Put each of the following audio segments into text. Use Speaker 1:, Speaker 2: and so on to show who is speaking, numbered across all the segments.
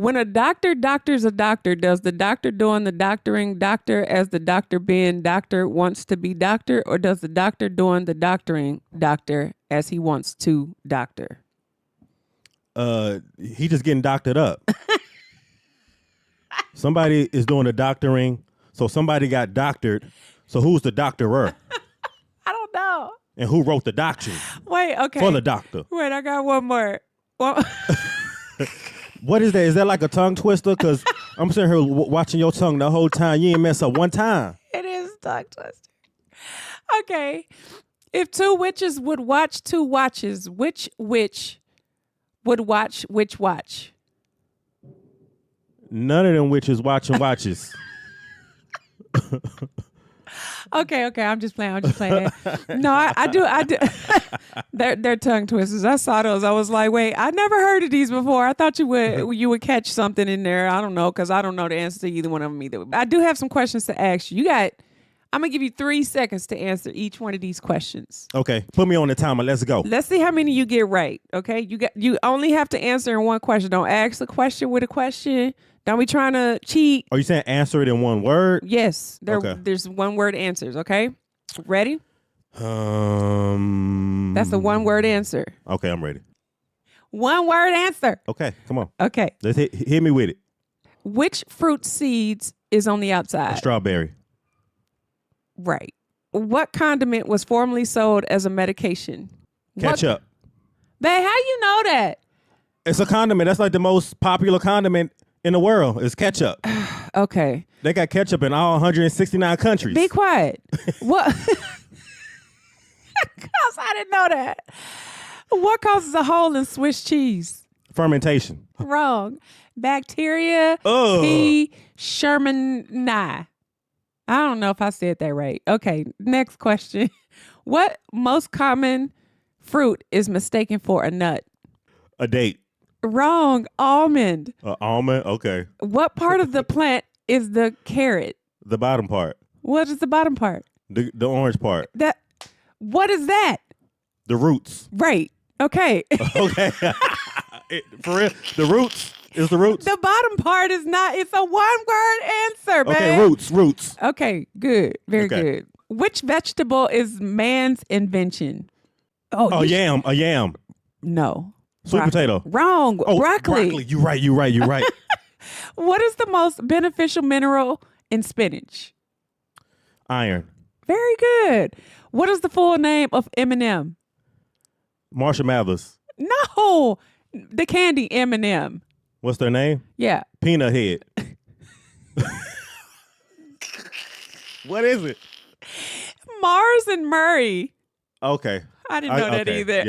Speaker 1: When a doctor doctors a doctor, does the doctor doing the doctoring doctor as the doctor being doctor wants to be doctor, or does the doctor doing the doctoring doctor as he wants to doctor?
Speaker 2: He just getting doctored up. Somebody is doing the doctoring, so somebody got doctored. So who's the doctorer?
Speaker 1: I don't know.
Speaker 2: And who wrote the doctrine?
Speaker 1: Wait, okay.
Speaker 2: For the doctor.
Speaker 1: Wait, I got one more. Well,
Speaker 2: what is that? Is that like a tongue twister? Because I'm sitting here watching your tongue the whole time. You ain't mess up one time.
Speaker 1: It is tongue twister. Okay. If two witches would watch two watches, which witch would watch which watch?
Speaker 2: None of them witches watching watches.
Speaker 1: Okay, I'm just playing. No, I do. They're tongue twisters. I saw those. I was like, wait, I never heard of these before. I thought you would catch something in there. I don't know, because I don't know the answer to either one of them either. I do have some questions to ask you. I'm gonna give you 3 seconds to answer each one of these questions.
Speaker 2: Okay, put me on the timer. Let's go.
Speaker 1: Let's see how many you get right. Okay, you only have to answer in one question. Don't ask a question with a question. Don't be trying to cheat.
Speaker 2: Are you saying answer it in one word?
Speaker 1: Yes.
Speaker 2: Okay.
Speaker 1: There's one word answers, okay? Ready? That's a one word answer.
Speaker 2: Okay, I'm ready.
Speaker 1: One word answer.
Speaker 2: Okay, come on.
Speaker 1: Okay.
Speaker 2: Let's hit me with it.
Speaker 1: Which fruit seeds is on the outside?
Speaker 2: A strawberry.
Speaker 1: Right. What condiment was formerly sold as a medication?
Speaker 2: Ketchup.
Speaker 1: Babe, how you know that?
Speaker 2: It's a condiment. That's like the most popular condiment in the world is ketchup.
Speaker 1: Okay.
Speaker 2: They got ketchup in all 169 countries.
Speaker 1: Be quiet. What? Because I didn't know that. What causes a hole in Swiss cheese?
Speaker 2: Fermentation.
Speaker 1: Wrong. Bacteria. P. Shermani. I don't know if I said that right. Okay. Next question. What most common fruit is mistaken for a nut?
Speaker 2: A date.
Speaker 1: Wrong. Almond.
Speaker 2: Almond? Okay.
Speaker 1: What part of the plant is the carrot?
Speaker 2: The bottom part.
Speaker 1: What is the bottom part?
Speaker 2: The orange part.
Speaker 1: What is that?
Speaker 2: The roots.
Speaker 1: Right. Okay.
Speaker 2: Okay. For real? The roots? Is the roots?
Speaker 1: The bottom part is not. It's a one-word answer, man.
Speaker 2: Okay, roots.
Speaker 1: Okay, good. Very good. Which vegetable is man's invention?
Speaker 2: A yam.
Speaker 1: No.
Speaker 2: Sweet potato.
Speaker 1: Wrong.
Speaker 2: Oh,
Speaker 1: broccoli.
Speaker 2: You right.
Speaker 1: What is the most beneficial mineral in spinach?
Speaker 2: Iron.
Speaker 1: Very good. What is the full name of M&M?
Speaker 2: Marshall Mathers.
Speaker 1: No. The candy M&M.
Speaker 2: What's their name?
Speaker 1: Yeah.
Speaker 2: Peanut Head. What is it?
Speaker 1: Mars and Murray.
Speaker 2: Okay.
Speaker 1: I didn't know that either.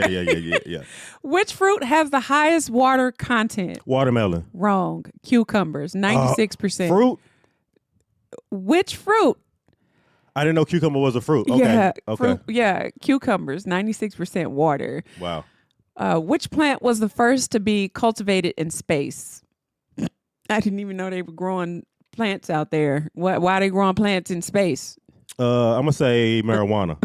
Speaker 2: Yeah.
Speaker 1: Which fruit has the highest water content?
Speaker 2: Watermelon.
Speaker 1: Wrong. Cucumbers, 96%.
Speaker 2: Fruit?
Speaker 1: Which fruit?
Speaker 2: I didn't know cucumber was a fruit. Okay.
Speaker 1: Yeah,
Speaker 2: okay.
Speaker 1: Cucumbers, 96% water.
Speaker 2: Wow.
Speaker 1: Which plant was the first to be cultivated in space? I didn't even know they were growing plants out there. Why are they growing plants in space?
Speaker 2: I'm going to say marijuana.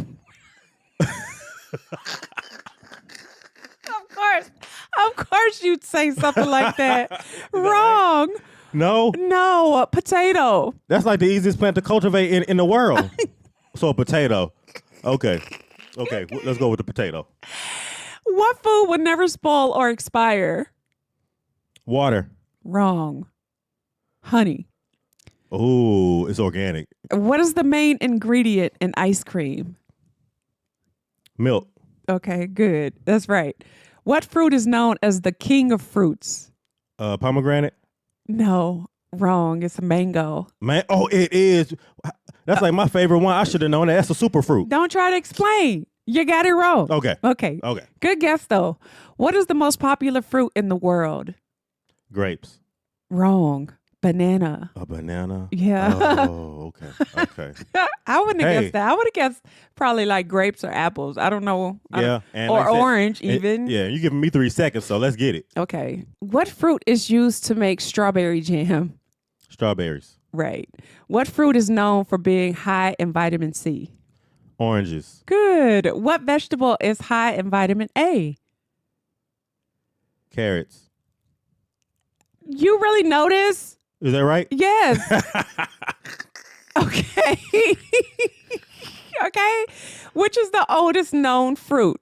Speaker 1: Of course you'd say something like that. Wrong.
Speaker 2: No?
Speaker 1: No, a potato.
Speaker 2: That's like the easiest plant to cultivate in the world. So a potato. Okay, let's go with the potato.
Speaker 1: What food would never spoil or expire?
Speaker 2: Water.
Speaker 1: Wrong. Honey.
Speaker 2: Oh, it's organic.
Speaker 1: What is the main ingredient in ice cream?
Speaker 2: Milk.
Speaker 1: Okay, good. That's right. What fruit is known as the king of fruits?
Speaker 2: Pomegranate.
Speaker 1: No, wrong. It's a mango.
Speaker 2: Oh, it is. That's like my favorite one. I should have known that. That's a super fruit.
Speaker 1: Don't try to explain. You got it wrong.
Speaker 2: Okay.
Speaker 1: Good guess, though. What is the most popular fruit in the world?
Speaker 2: Grapes.
Speaker 1: Wrong. Banana.
Speaker 2: A banana?
Speaker 1: Yeah.
Speaker 2: Oh, okay.
Speaker 1: I wouldn't have guessed that. I would have guessed probably like grapes or apples. I don't know.
Speaker 2: Yeah.
Speaker 1: Or like orange even.
Speaker 2: Yeah, you're giving me 3 seconds, so let's get it.
Speaker 1: Okay. What fruit is used to make strawberry jam?
Speaker 2: Strawberries.
Speaker 1: Right. What fruit is known for being high in vitamin C?
Speaker 2: Oranges.
Speaker 1: Good. What vegetable is high in vitamin A?
Speaker 2: Carrots.
Speaker 1: You really notice?
Speaker 2: Is that right?
Speaker 1: Yes. Okay. Okay. Which is the oldest known fruit?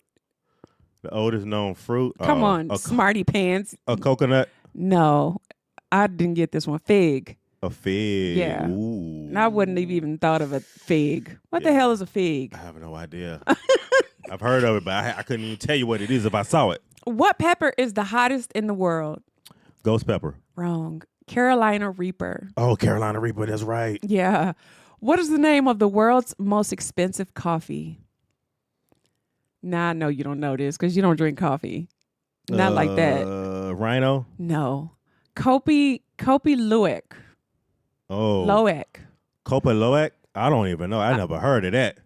Speaker 2: The oldest known fruit.
Speaker 1: Come on, smarty pants.
Speaker 2: A coconut.
Speaker 1: No, I didn't get this one. Fig.
Speaker 2: A fig.
Speaker 1: Yeah.
Speaker 2: Ooh.
Speaker 1: And I wouldn't have even thought of a fig. What the hell is a fig?
Speaker 2: I have no idea. I've heard of it, but I couldn't even tell you what it is if I saw it.
Speaker 1: What pepper is the hottest in the world?
Speaker 2: Ghost pepper.
Speaker 1: Wrong. Carolina Reaper.
Speaker 2: Oh, Carolina Reaper. That's right.
Speaker 1: Yeah. What is the name of the world's most expensive coffee? Nah, I know you don't know this because you don't drink coffee. Not like that.
Speaker 2: Rhino?
Speaker 1: No. Kopi Luwak.
Speaker 2: Oh.
Speaker 1: Loek.
Speaker 2: Copa Loek? I don't even know. I never heard of that.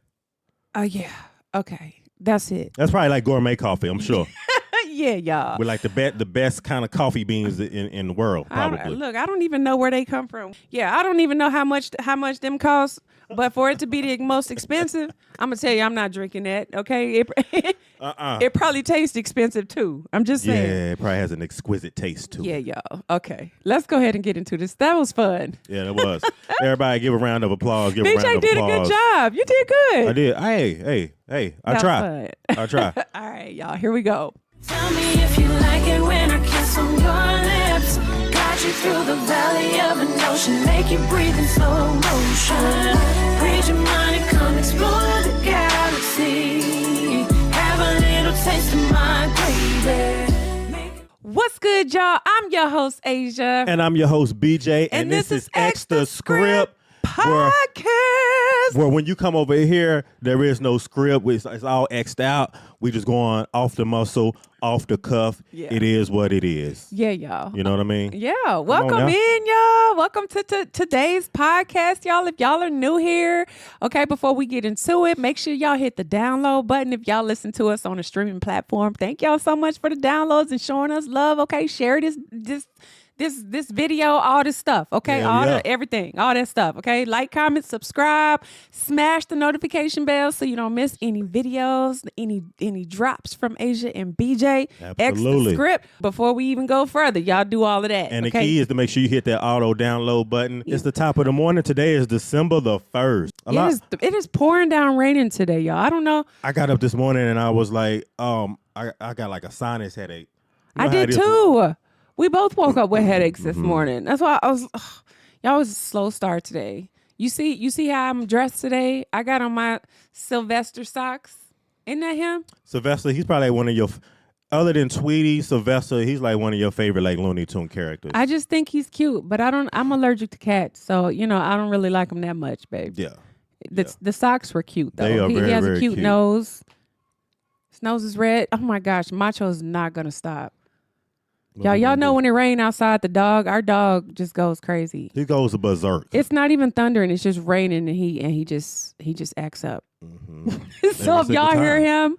Speaker 1: Oh, yeah. Okay. That's it.
Speaker 2: That's probably like gourmet coffee, I'm sure.
Speaker 1: Yeah, y'all.
Speaker 2: With like the best kind of coffee beans in the world, probably.
Speaker 1: I don't even know where they come from. Yeah, I don't even know how much them cost. But for it to be the most expensive, I'm gonna tell you, I'm not drinking that. Okay, it probably tastes expensive too. I'm just saying.
Speaker 2: Yeah, it probably has an exquisite taste too.
Speaker 1: Yeah, y'all. Okay, let's go ahead and get into this. That was fun.
Speaker 2: Yeah, it was. Everybody, give a round of applause. Give a round
Speaker 1: BJ
Speaker 2: of
Speaker 1: did
Speaker 2: applause.
Speaker 1: a good job. You did good.
Speaker 2: I did. Hey. I
Speaker 1: That
Speaker 2: try.
Speaker 1: was fun.
Speaker 2: I try.
Speaker 1: All right, y'all. Here we go.
Speaker 3: Tell me if you like it when I kiss on your lips. Guide you through the valley of an ocean. Make you breathe in slow motion. Read your mind and come explore the galaxy. Have a little taste of my gravy.
Speaker 1: What's good, y'all? I'm your host, Asia.
Speaker 2: And I'm your host, BJ. And this is Extra Script
Speaker 1: Podcast.
Speaker 2: Where when you come over here, there is no script. It's all X'd out. We just going off the muscle, off the cuff.
Speaker 1: Yeah.
Speaker 2: It is what it is.
Speaker 1: Yeah, y'all.
Speaker 2: You know what I mean?
Speaker 1: Yeah. Welcome in, y'all. Welcome to today's podcast, y'all. If y'all are new here, okay, before we get into it, make sure y'all hit the download button. If y'all listen to us on a streaming platform, thank y'all so much for the downloads and showing us love. Okay, share this video, all this stuff, okay? Everything, all that stuff, okay? Like, comment, subscribe, smash the notification bell so you don't miss any videos, any drops from Asia and BJ.
Speaker 2: Absolutely.
Speaker 1: Extra Script. Before we even go further, y'all do all of that.
Speaker 2: And
Speaker 1: okay?
Speaker 2: the key is to make sure you hit that auto download button. It's the top of the morning. Today is December the 1st.
Speaker 1: It is pouring down raining today, y'all. I don't know.
Speaker 2: I got up this morning and I was like, I got like a sinus headache. You know
Speaker 1: I did too. We both woke up with headaches this morning. That's why y'all was a slow start today. You see how I'm dressed today? I got on my Sylvester socks. Isn't that him?
Speaker 2: Sylvester, he's probably one of your, other than Tweety, Sylvester, he's like one of your favorite like Looney Tune characters.
Speaker 1: I just think he's cute, but I'm allergic to cats, so I don't really like him that much, babe.
Speaker 2: Yeah.
Speaker 1: The socks were cute though.
Speaker 2: They are
Speaker 1: he
Speaker 2: very,
Speaker 1: has
Speaker 2: very
Speaker 1: a cute
Speaker 2: cute.
Speaker 1: nose. His nose is red. Oh my gosh, Macho's not gonna stop. Y'all know when it rain outside, our dog just goes crazy.
Speaker 2: He goes berserk.
Speaker 1: It's not even thundering; it's just raining, and he just acts up.
Speaker 2: Mm-hmm.
Speaker 1: So if y'all hear him,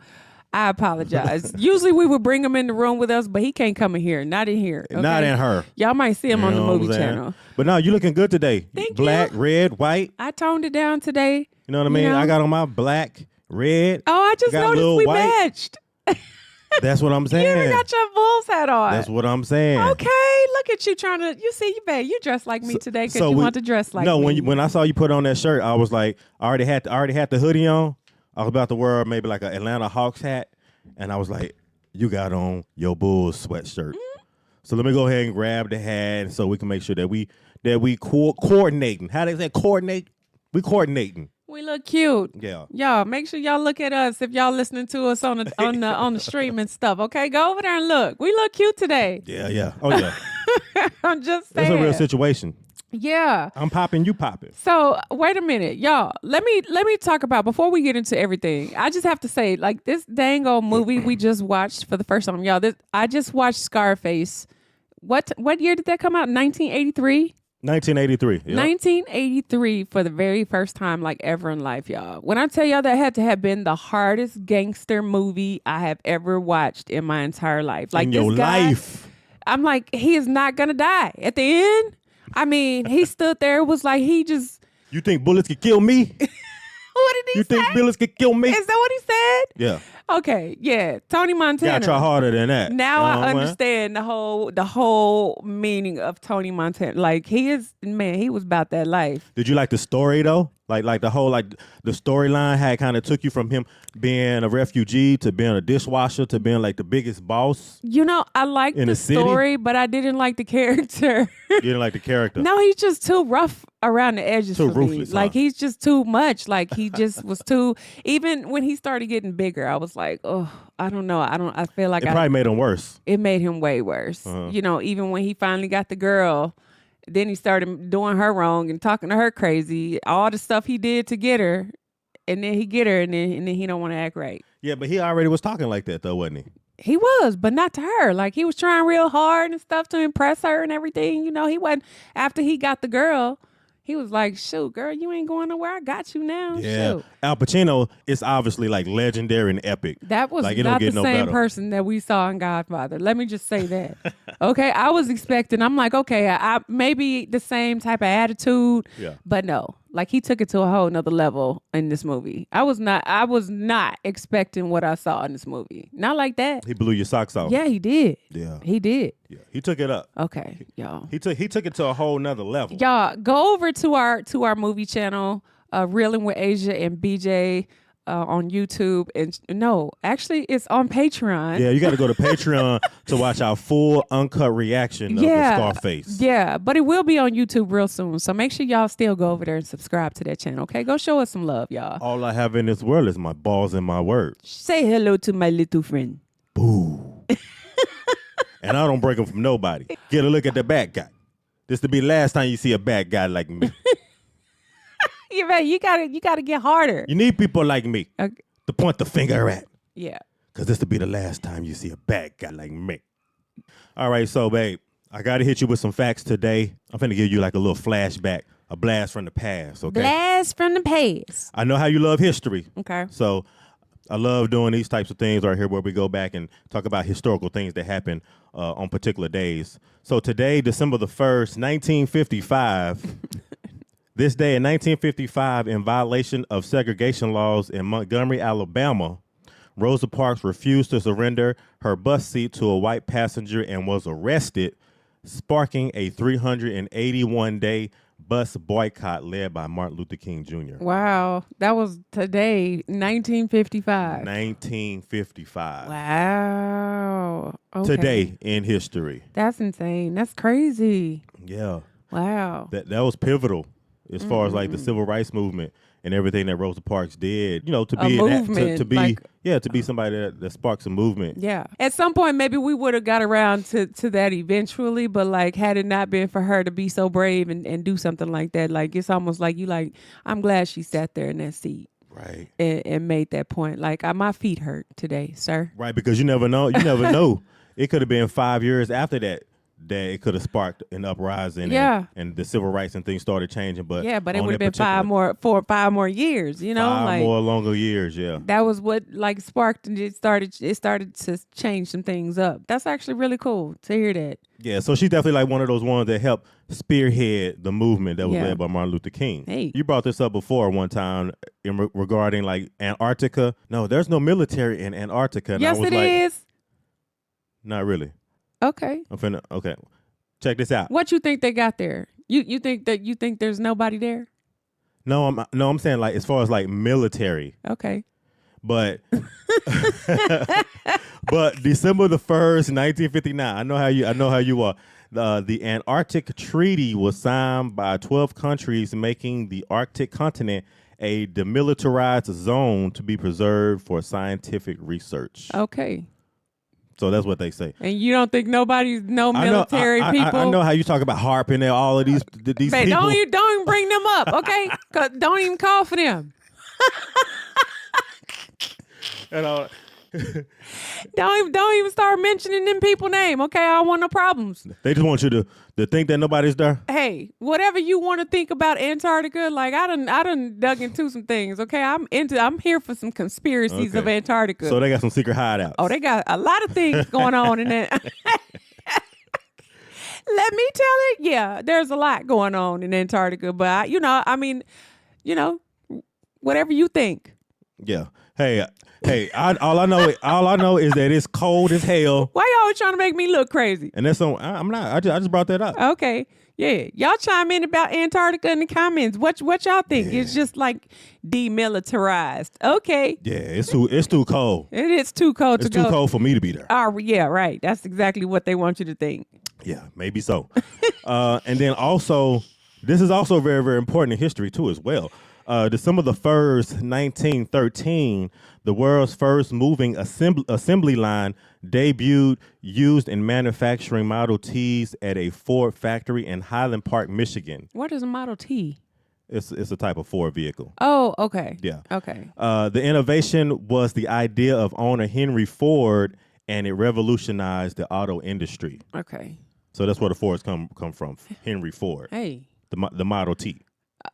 Speaker 1: I apologize. Usually we would bring him in the room with us, but he can't come in here. Not in here. Okay?
Speaker 2: Not in her.
Speaker 1: Y'all might see him on the movie channel.
Speaker 2: But no, you looking good today.
Speaker 1: Thank
Speaker 2: Black,
Speaker 1: you.
Speaker 2: red, white.
Speaker 1: I toned it down today.
Speaker 2: You know what I mean?
Speaker 1: know?
Speaker 2: I got on my black, red.
Speaker 1: Oh, I just
Speaker 2: got a
Speaker 1: noticed
Speaker 2: little
Speaker 1: we
Speaker 2: white.
Speaker 1: matched.
Speaker 2: That's what I'm saying.
Speaker 1: You even got your Bulls hat on.
Speaker 2: That's what I'm saying.
Speaker 1: Okay, look at you trying to. You see, you dressed like me today because you want to dress like me.
Speaker 2: No, when I saw you put on that shirt, I was like, I already had the hoodie on. I was about to wear maybe like an Atlanta Hawks hat, and I was like, you got on your Bulls sweatshirt. Mm-hmm. So let me go ahead and grab the hat so we can make sure that we coordinating. How they say coordinate? We coordinating.
Speaker 1: We look cute.
Speaker 2: Yeah.
Speaker 1: Y'all, make sure y'all look at us if y'all listening to us on the stream and stuff. Okay, go over there and look. We look cute today.
Speaker 2: Yeah. Oh yeah.
Speaker 1: I'm just saying.
Speaker 2: It's a real situation.
Speaker 1: Yeah.
Speaker 2: I'm popping, you popping.
Speaker 1: So wait a minute, y'all. Let me talk about before we get into everything. I just have to say, like this dang old movie we just watched for the first time, y'all. I just watched Scarface. What year did that come out? 1983.
Speaker 2: 1983. Yep.
Speaker 1: 1983 for the very first time, like ever in life, y'all. When I tell y'all that had to have been the hardest gangster movie I have ever watched in my entire life. Like
Speaker 2: in your
Speaker 1: this guy,
Speaker 2: life.
Speaker 1: I'm like, he is not gonna die at the end. I mean, he stood there, was like, he just.
Speaker 2: You think bullets could kill me?
Speaker 1: What did he say?
Speaker 2: You think bullets could kill me?
Speaker 1: Is that what he said?
Speaker 2: Yeah.
Speaker 1: Okay, yeah, Tony Montana.
Speaker 2: Gotta try harder than that.
Speaker 1: Now I
Speaker 2: man.
Speaker 1: understand the whole meaning of Tony Montana. Like he was about that life.
Speaker 2: Did you like the story though? Like the whole the storyline had kind of took you from him being a refugee to being a dishwasher to being like the biggest boss.
Speaker 1: You know, I liked
Speaker 2: In
Speaker 1: the
Speaker 2: the city?
Speaker 1: story, but I didn't like the character.
Speaker 2: You didn't like the character.
Speaker 1: No, he's just too rough around the edges
Speaker 2: Too
Speaker 1: for me.
Speaker 2: ruthless,
Speaker 1: Like
Speaker 2: huh?
Speaker 1: he's just too much. Like he just was too. Even when he started getting bigger, I was like, oh, I don't know. I feel like
Speaker 2: It probably made him worse.
Speaker 1: it made him way worse. You know, even when he finally got the girl, then he started doing her wrong and talking to her crazy. All the stuff he did to get her, and then he get her, and then he don't want to act right.
Speaker 2: Yeah, but he already was talking like that though, wasn't he?
Speaker 1: He was, but not to her. Like he was trying real hard and stuff to impress her and everything. You know, he wasn't. After he got the girl, he was like, "Shoot, girl, you ain't going nowhere. I got you now."
Speaker 2: Yeah.
Speaker 1: Shoot.
Speaker 2: Al Pacino is obviously like legendary and epic.
Speaker 1: That was
Speaker 2: like, it don't
Speaker 1: not
Speaker 2: get
Speaker 1: the
Speaker 2: no
Speaker 1: same
Speaker 2: better.
Speaker 1: person that we saw in Godfather. Let me just say that. Okay, I was expecting. I'm like, okay, I maybe the same type of attitude.
Speaker 2: Yeah.
Speaker 1: But no, like he took it to a whole nother level in this movie. I was not expecting what I saw in this movie. Not like that.
Speaker 2: He blew your socks off.
Speaker 1: Yeah, he did.
Speaker 2: Yeah.
Speaker 1: He did.
Speaker 2: Yeah. He took it up.
Speaker 1: Okay, y'all.
Speaker 2: He took it to a whole nother level.
Speaker 1: Y'all go over to our movie channel, Reeling with Asia and BJ on YouTube. And no, actually, it's on Patreon.
Speaker 2: Yeah, you got to go to Patreon to watch our full uncut reaction of the Scarface.
Speaker 1: Yeah, but it will be on YouTube real soon. So make sure y'all still go over there and subscribe to that channel. Okay, go show us some love, y'all.
Speaker 2: All I have in this world is my balls and my word.
Speaker 1: Say hello to my little friend.
Speaker 2: Boo. And I don't break them from nobody. Get a look at the bad guy. This to be the last time you see a bad guy like me.
Speaker 1: Yeah, man, you gotta get harder.
Speaker 2: You need people like me
Speaker 1: Okay.
Speaker 2: to point the finger at.
Speaker 1: Yeah.
Speaker 2: Because this will be the last time you see a bad guy like me. All right, so, babe, I got to hit you with some facts today. I'm finna give you like a little flashback, a blast from the past, okay?
Speaker 1: Blast from the past.
Speaker 2: I know how you love history.
Speaker 1: Okay.
Speaker 2: So I love doing these types of things right here where we go back and talk about historical things that happen on particular days. So today, December the 1st, 1955, this day in 1955, in violation of segregation laws in Montgomery, Alabama, Rosa Parks refused to surrender her bus seat to a white passenger and was arrested, sparking a 381-day bus boycott led by Martin Luther King Jr.
Speaker 1: Wow. That was today, 1955.
Speaker 2: 1955.
Speaker 1: Wow. Okay.
Speaker 2: Today in history.
Speaker 1: That's insane. That's crazy.
Speaker 2: Yeah.
Speaker 1: Wow.
Speaker 2: That was pivotal as far as like the civil rights movement and everything that Rosa Parks did, you know, to be to be
Speaker 1: like-
Speaker 2: to be somebody that sparks a movement.
Speaker 1: Yeah. At some point, maybe we would have got around to that eventually, but like, had it not been for her to be so brave and do something like that, like, it's almost like I'm glad she sat there in that seat.
Speaker 2: Right.
Speaker 1: And made that point. Like, my feet hurt today, sir.
Speaker 2: Right, because you never know. You never know. It could have been 5 years after that it could have sparked an uprising.
Speaker 1: Yeah.
Speaker 2: And the civil rights and things started changing. But
Speaker 1: Yeah, but it
Speaker 2: on
Speaker 1: would have
Speaker 2: that
Speaker 1: been
Speaker 2: particular-
Speaker 1: 5 more years, you know?
Speaker 2: five
Speaker 1: like
Speaker 2: more longer years, yeah.
Speaker 1: that was what like sparked and it started to change some things up. That's actually really cool to hear that.
Speaker 2: Yeah, so she's definitely like one of those ones that helped spearhead the movement that was
Speaker 1: Yeah.
Speaker 2: led by Martin Luther King.
Speaker 1: Hey.
Speaker 2: You brought this up before one time regarding like Antarctica. No, there's no military in Antarctica. And
Speaker 1: Yes,
Speaker 2: I was
Speaker 1: it is.
Speaker 2: like, not really.
Speaker 1: Okay.
Speaker 2: Okay. Check this out.
Speaker 1: What you think they got there? You think there's nobody there?
Speaker 2: No, I'm saying like as far as like military.
Speaker 1: Okay.
Speaker 2: But but December the 1st, 1959. I know how you are. The Antarctic Treaty was signed by 12 countries, making the Arctic continent a demilitarized zone to be preserved for scientific research.
Speaker 1: Okay.
Speaker 2: So that's what they say.
Speaker 1: And you don't think nobody's military people?
Speaker 2: I know how you talk about harping and all of these
Speaker 1: Babe,
Speaker 2: people.
Speaker 1: don't even bring them up, okay? 'Cause don't even call for them.
Speaker 2: And,
Speaker 1: Don't even start mentioning them people name, okay? I don't want no problems.
Speaker 2: they just want you to think that nobody's there.
Speaker 1: Hey, whatever you want to think about Antarctica, like I done dug into some things, okay? I'm here for some conspiracies of
Speaker 2: Okay.
Speaker 1: Antarctica.
Speaker 2: So they got some secret hideouts.
Speaker 1: Oh, they got a lot of things going on in that. Let me tell it. Yeah, there's a lot going on in Antarctica, but whatever you think.
Speaker 2: Yeah. All I know is that it's cold as hell,
Speaker 1: Why y'all always trying to make me look crazy?
Speaker 2: and that's on. I'm not. I just brought that up.
Speaker 1: Okay. Yeah. Y'all chime in about Antarctica in the comments. What y'all think? It's just like demilitarized. Okay.
Speaker 2: Yeah, it's too cold.
Speaker 1: It is too cold
Speaker 2: It's
Speaker 1: to go.
Speaker 2: too cold for me to be there.
Speaker 1: Oh, yeah, right. That's exactly what they want you to think.
Speaker 2: Yeah, maybe so. And then also, this is also very, very important in history too as well. December the 1st, 1913, the world's first moving assembly line debuted used in manufacturing Model Ts at a Ford factory in Highland Park, Michigan.
Speaker 1: What is a Model T?
Speaker 2: It's a type of Ford vehicle.
Speaker 1: Oh, okay.
Speaker 2: Yeah.
Speaker 1: Okay.
Speaker 2: The innovation was the idea of owner Henry Ford, and it revolutionized the auto industry.
Speaker 1: Okay.
Speaker 2: So that's where the Fords come from. Henry Ford,
Speaker 1: Hey.
Speaker 2: the Model T.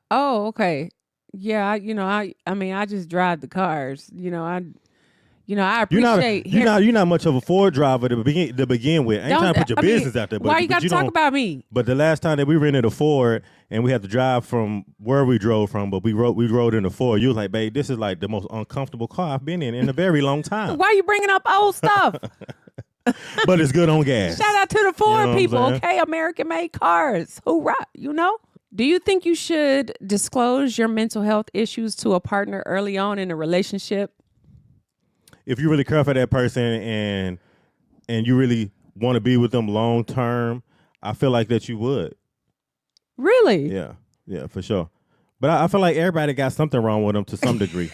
Speaker 1: Oh, okay. Yeah, I mean, I just drive the cars. I appreciate.
Speaker 2: You're not much of a Ford driver to begin with. I ain't trying to put your business out there. But,
Speaker 1: why you got to talk
Speaker 2: don't-
Speaker 1: about me?
Speaker 2: But the last time that we rented a Ford and we had to drive from where we drove from, but we rode in a Ford, you was like, babe, this is like the most uncomfortable car I've been in a very long time.
Speaker 1: Why you bringing up old stuff?
Speaker 2: But it's good on gas.
Speaker 1: Shout out to the Ford
Speaker 2: know what I'm
Speaker 1: people,
Speaker 2: saying?
Speaker 1: okay? American-made cars. Hoorah, Do you think you should disclose your mental health issues to a partner early on in a relationship?
Speaker 2: If you really care for that person and you really want to be with them long term, I feel like that you would.
Speaker 1: Really?
Speaker 2: Yeah, for sure. But I feel like everybody got something wrong with them to some degree.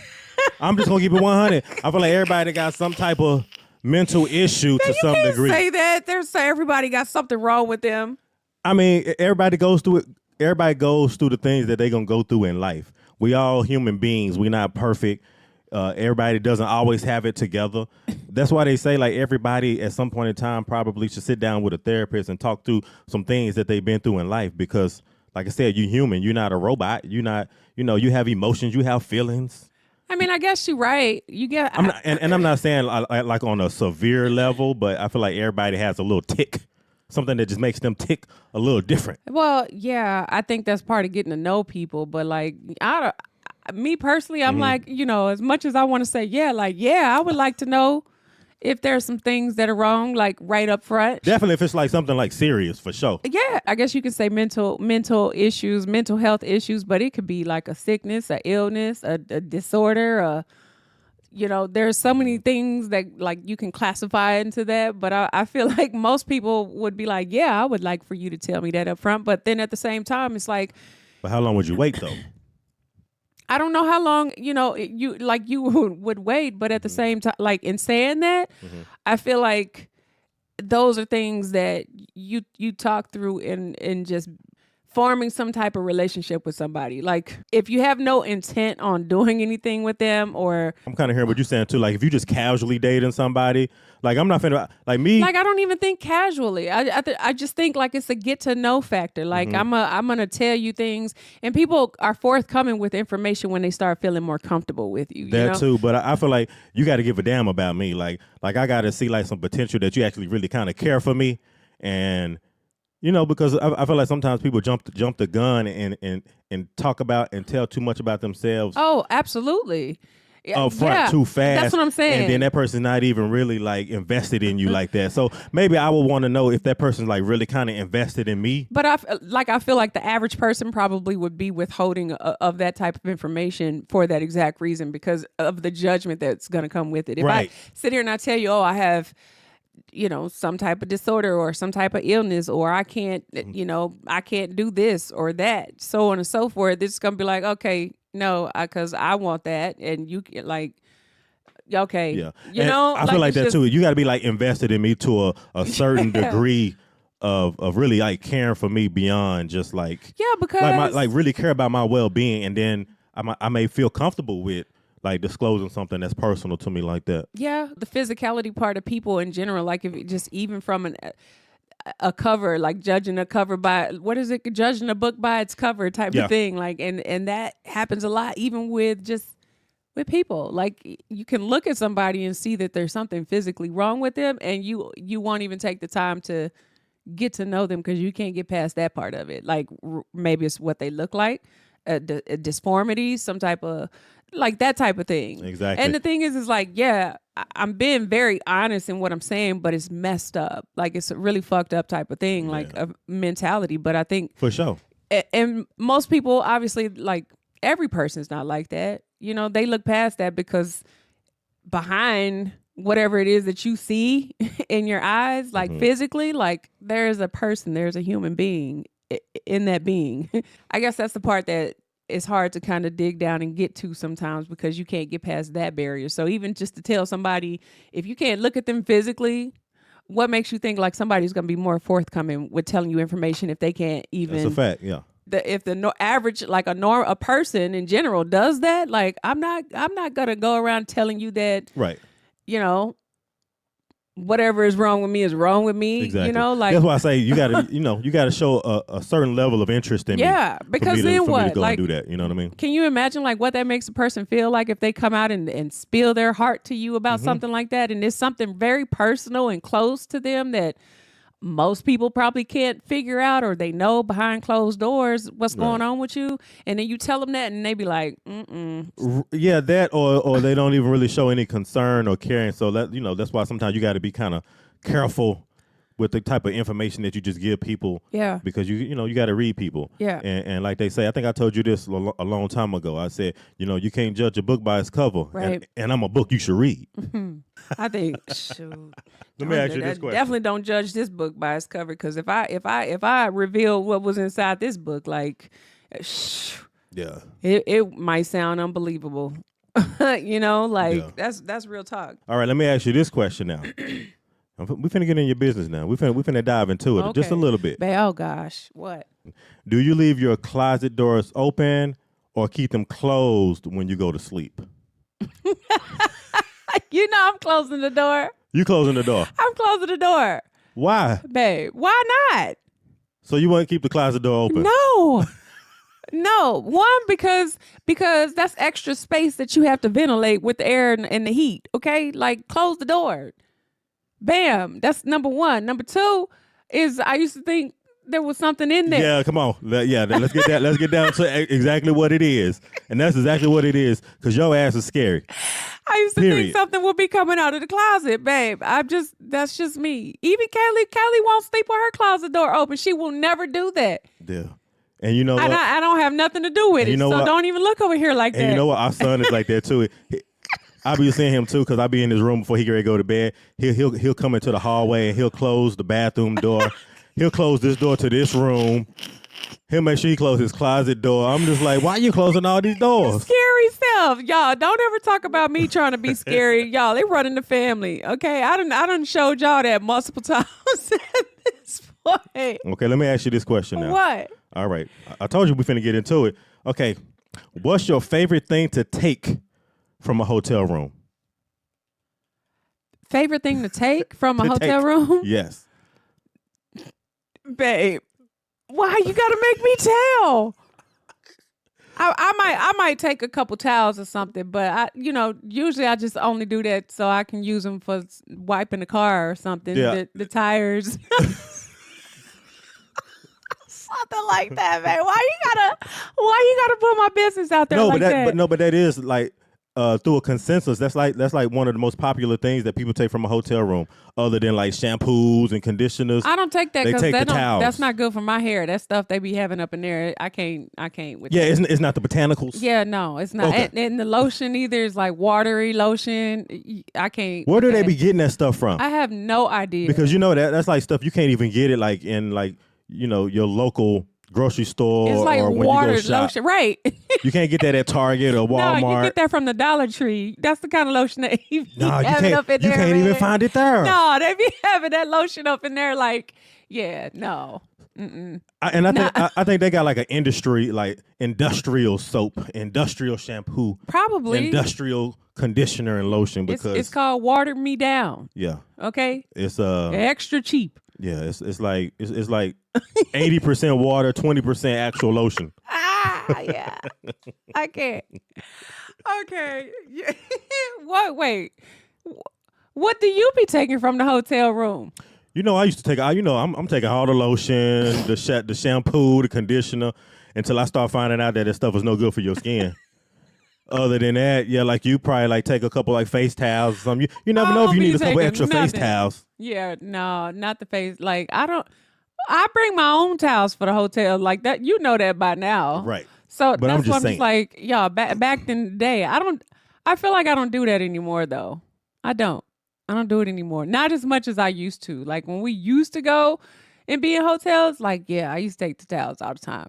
Speaker 2: I'm just gonna keep it 100. I feel like everybody got some type of mental issue to some
Speaker 1: You
Speaker 2: degree.
Speaker 1: can't say that. Say everybody got something wrong with them.
Speaker 2: I mean, everybody goes through it. Everybody goes through the things that they're gonna go through in life. We all human beings. We're not perfect. Everybody doesn't always have it together. That's why they say like everybody at some point in time probably should sit down with a therapist and talk through some things that they've been through in life. Because, like I said, you're human. You're not a robot. You're not. You have emotions. You have feelings.
Speaker 1: I mean, I guess you're right. You get.
Speaker 2: I'm not, and I'm not saying like on a severe level, but I feel like everybody has a little tick. Something that just makes them tick a little different.
Speaker 1: Well, yeah, I think that's part of getting to know people. But like, me personally, I'm like, as much as I want to say, I would like to know if there's some things that are wrong, like right up front.
Speaker 2: Definitely, if it's like something like serious, for sure.
Speaker 1: Yeah, I guess you could say mental issues, mental health issues, but it could be like a sickness, a illness, a disorder, there's so many things that like you can classify into that. But I feel like most people would be like, yeah, I would like for you to tell me that up front. But then at the same time, it's like,
Speaker 2: But how long would you wait though?
Speaker 1: I don't know how long, you would wait. But at the same time, like in saying that, I feel like those are things that you talk through in just forming some type of relationship with somebody. Like if you have no intent on doing anything with them, or
Speaker 2: I'm kind of hearing what you're saying too. Like if you just casually dating somebody, like I'm not finna like me.
Speaker 1: like I don't even think casually. I just think like it's a get to know factor. Like I'm gonna tell you things, and people are forthcoming with information when they start feeling more comfortable with you.
Speaker 2: That too, but I feel like you got to give a damn about me. Like I got to see like some potential that you actually really kind of care for me, and because I feel like sometimes people jump the gun and talk about and tell too much about themselves.
Speaker 1: Oh, absolutely.
Speaker 2: Up front too fast.
Speaker 1: That's what I'm saying.
Speaker 2: And then that person's not even really like invested in you like that. So maybe I would want to know if that person's like really kind of invested in me.
Speaker 1: But I feel like the average person probably would be withholding of that type of information for that exact reason, because of the judgment that's going to come with it. If
Speaker 2: Right.
Speaker 1: I sit here and I tell you, I have some type of disorder or some type of illness, or I can't, I can't do this or that, so on and so forth. This is going to be like, okay, no, because I want that. And you like, okay.
Speaker 2: Yeah.
Speaker 1: You
Speaker 2: And
Speaker 1: know,
Speaker 2: I feel like that
Speaker 1: it's
Speaker 2: too. You got to be like invested in me to a certain
Speaker 1: Yeah.
Speaker 2: degree of really like caring for me beyond just like,
Speaker 1: Yeah, because
Speaker 2: like really care about my well-being. And then I may feel comfortable with like disclosing something that's personal to me like that.
Speaker 1: yeah, the physicality part of people in general, like if it just even from a cover, like judging a cover by, what is it? Judging a book by its cover type
Speaker 2: Yeah.
Speaker 1: of thing. Like, and that happens a lot, even with people. Like you can look at somebody and see that there's something physically wrong with them, and you won't even take the time to get to know them because you can't get past that part of it. Like maybe it's what they look like, a disformity, some type of like that type of thing.
Speaker 2: Exactly.
Speaker 1: And the thing is like, yeah, I'm being very honest in what I'm saying, but it's messed up. Like it's a really fucked up type of thing, like a mentality. But I think
Speaker 2: for sure.
Speaker 1: And most people, obviously, like every person's not like that. You know, they look past that because behind whatever it is that you see in your eyes, like physically, like there's a person, there's a human being in that being. I guess that's the part that is hard to kind of dig down and get to sometimes because you can't get past that barrier. So even just to tell somebody, if you can't look at them physically, what makes you think like somebody's going to be more forthcoming with telling you information if they can't even?
Speaker 2: That's a fact, yeah.
Speaker 1: If the average, like a person in general does that, like I'm not gonna go around telling you that,
Speaker 2: right?
Speaker 1: You know, whatever is wrong with me is wrong with me.
Speaker 2: Exactly.
Speaker 1: You know, like
Speaker 2: that's why I say you gotta, you gotta show a certain level of interest in me.
Speaker 1: Yeah, because then
Speaker 2: for
Speaker 1: what?
Speaker 2: me to go
Speaker 1: like,
Speaker 2: and do that. You know what I mean?
Speaker 1: Can you imagine like what that makes a person feel like if they come out and spill their heart to you about something like that, and it's something very personal and close to them that most people probably can't figure out, or they know behind closed doors what's going on with you, and then you tell them that and they be like,
Speaker 2: yeah, that or they don't even really show any concern or caring. So that, that's why sometimes you got to be kind of careful with the type of information that you just give people.
Speaker 1: Yeah.
Speaker 2: Because you got to read people.
Speaker 1: Yeah.
Speaker 2: And like they say, I think I told you this a long time ago. I said, you can't judge a book by its cover.
Speaker 1: Right.
Speaker 2: And I'm a book you should read.
Speaker 1: I think, shoot.
Speaker 2: Let me ask you this question.
Speaker 1: Definitely don't judge this book by its cover, because if I reveal what was inside this book, like,
Speaker 2: yeah,
Speaker 1: it might sound unbelievable. That's real talk.
Speaker 2: All right, let me ask you this question now. We finna get in your business now. We finna dive into it just a little bit.
Speaker 1: Oh gosh, what?
Speaker 2: Do you leave your closet doors open or keep them closed when you go to sleep?
Speaker 1: I'm closing the door.
Speaker 2: You closing the door?
Speaker 1: I'm closing the door.
Speaker 2: Why?
Speaker 1: Babe, why not?
Speaker 2: So you want to keep the closet door open?
Speaker 1: No. No. One, because that's extra space that you have to ventilate with the air and the heat, okay? Like, close the door. Bam. That's number one. Number two is I used to think there was something in there.
Speaker 2: Yeah, come on. Let's get that. Let's get down to exactly what it is. And that's exactly what it is, because your ass is scary.
Speaker 1: I used to think something would be coming out of the closet, babe. That's just me. Even Kelly won't sleep with her closet door open. She will never do that.
Speaker 2: Yeah. And you know what?
Speaker 1: I don't have nothing to do with it. So don't even look over here like that.
Speaker 2: And you know what? Our son is like that too. I be seeing him too, because I be in his room before he get ready to go to bed. He'll come into the hallway and he'll close the bathroom door. He'll close this door to this room. He'll make sure he closes his closet door. I'm just like, why are you closing all these doors?
Speaker 1: Scary self. Y'all, don't ever talk about me trying to be scary. Y'all, they running the family. Okay, I done showed y'all that multiple times at this point.
Speaker 2: Okay, let me ask you this question now.
Speaker 1: What?
Speaker 2: All right. I told you we finna get into it. Okay. What's your favorite thing to take from a hotel room?
Speaker 1: Favorite thing to take from a hotel room?
Speaker 2: Yes.
Speaker 1: Babe, why you gotta make me tell? I might take a couple towels or something, but usually I just only do that so I can use them for wiping the car or something.
Speaker 2: Yeah.
Speaker 1: The tires. Something like that, man. Why you gotta put my business out there that?
Speaker 2: But that is like through a consensus. That's like one of the most popular things that people take from a hotel room, other than like shampoos and conditioners.
Speaker 1: I don't take that because
Speaker 2: towels.
Speaker 1: That's not good for my hair. That stuff they be having up in there, I can't with
Speaker 2: yeah,
Speaker 1: that.
Speaker 2: it's not the botanicals.
Speaker 1: Yeah, no, it's not.
Speaker 2: Okay.
Speaker 1: And the lotion either is like watery lotion. I can't.
Speaker 2: Where do they be getting that stuff from?
Speaker 1: I have no idea.
Speaker 2: Because that's like stuff you can't even get it like in like your local grocery store.
Speaker 1: It's like
Speaker 2: or when
Speaker 1: water
Speaker 2: you go shop.
Speaker 1: lotion, right?
Speaker 2: You can't get that at Target or Walmart.
Speaker 1: No, you get that from the Dollar Tree. That's the kind of lotion that you having up in there.
Speaker 2: You can't even find it there.
Speaker 1: No, they be having that lotion up in there like, yeah, no.
Speaker 2: I think they got like an industry, like industrial soap, industrial shampoo,
Speaker 1: probably
Speaker 2: industrial conditioner and lotion, because
Speaker 1: it's called Water Me Down.
Speaker 2: Yeah.
Speaker 1: Okay.
Speaker 2: It's
Speaker 1: extra cheap.
Speaker 2: Yeah, it's like 80% water, 20% actual lotion.
Speaker 1: Yeah. I can't. Okay. Wait. What do you be taking from the hotel room?
Speaker 2: I used to take. I'm taking all the lotion, the shampoo, the conditioner, until I start finding out that this stuff is no good for your skin. Other than that, yeah, like you probably like take a couple like face towels or something. You never know if you need a couple extra face towels.
Speaker 1: Yeah, no, not the face. Like I bring my own towels for the hotel like that. You know that by now.
Speaker 2: Right.
Speaker 1: So
Speaker 2: But
Speaker 1: that's
Speaker 2: I'm
Speaker 1: why
Speaker 2: just
Speaker 1: I'm just like, yeah, back in the day, I feel like I don't do that anymore though. I don't do it anymore. Not as much as I used to. Like when we used to go and be in hotels, like, yeah, I used to take the towels all the time.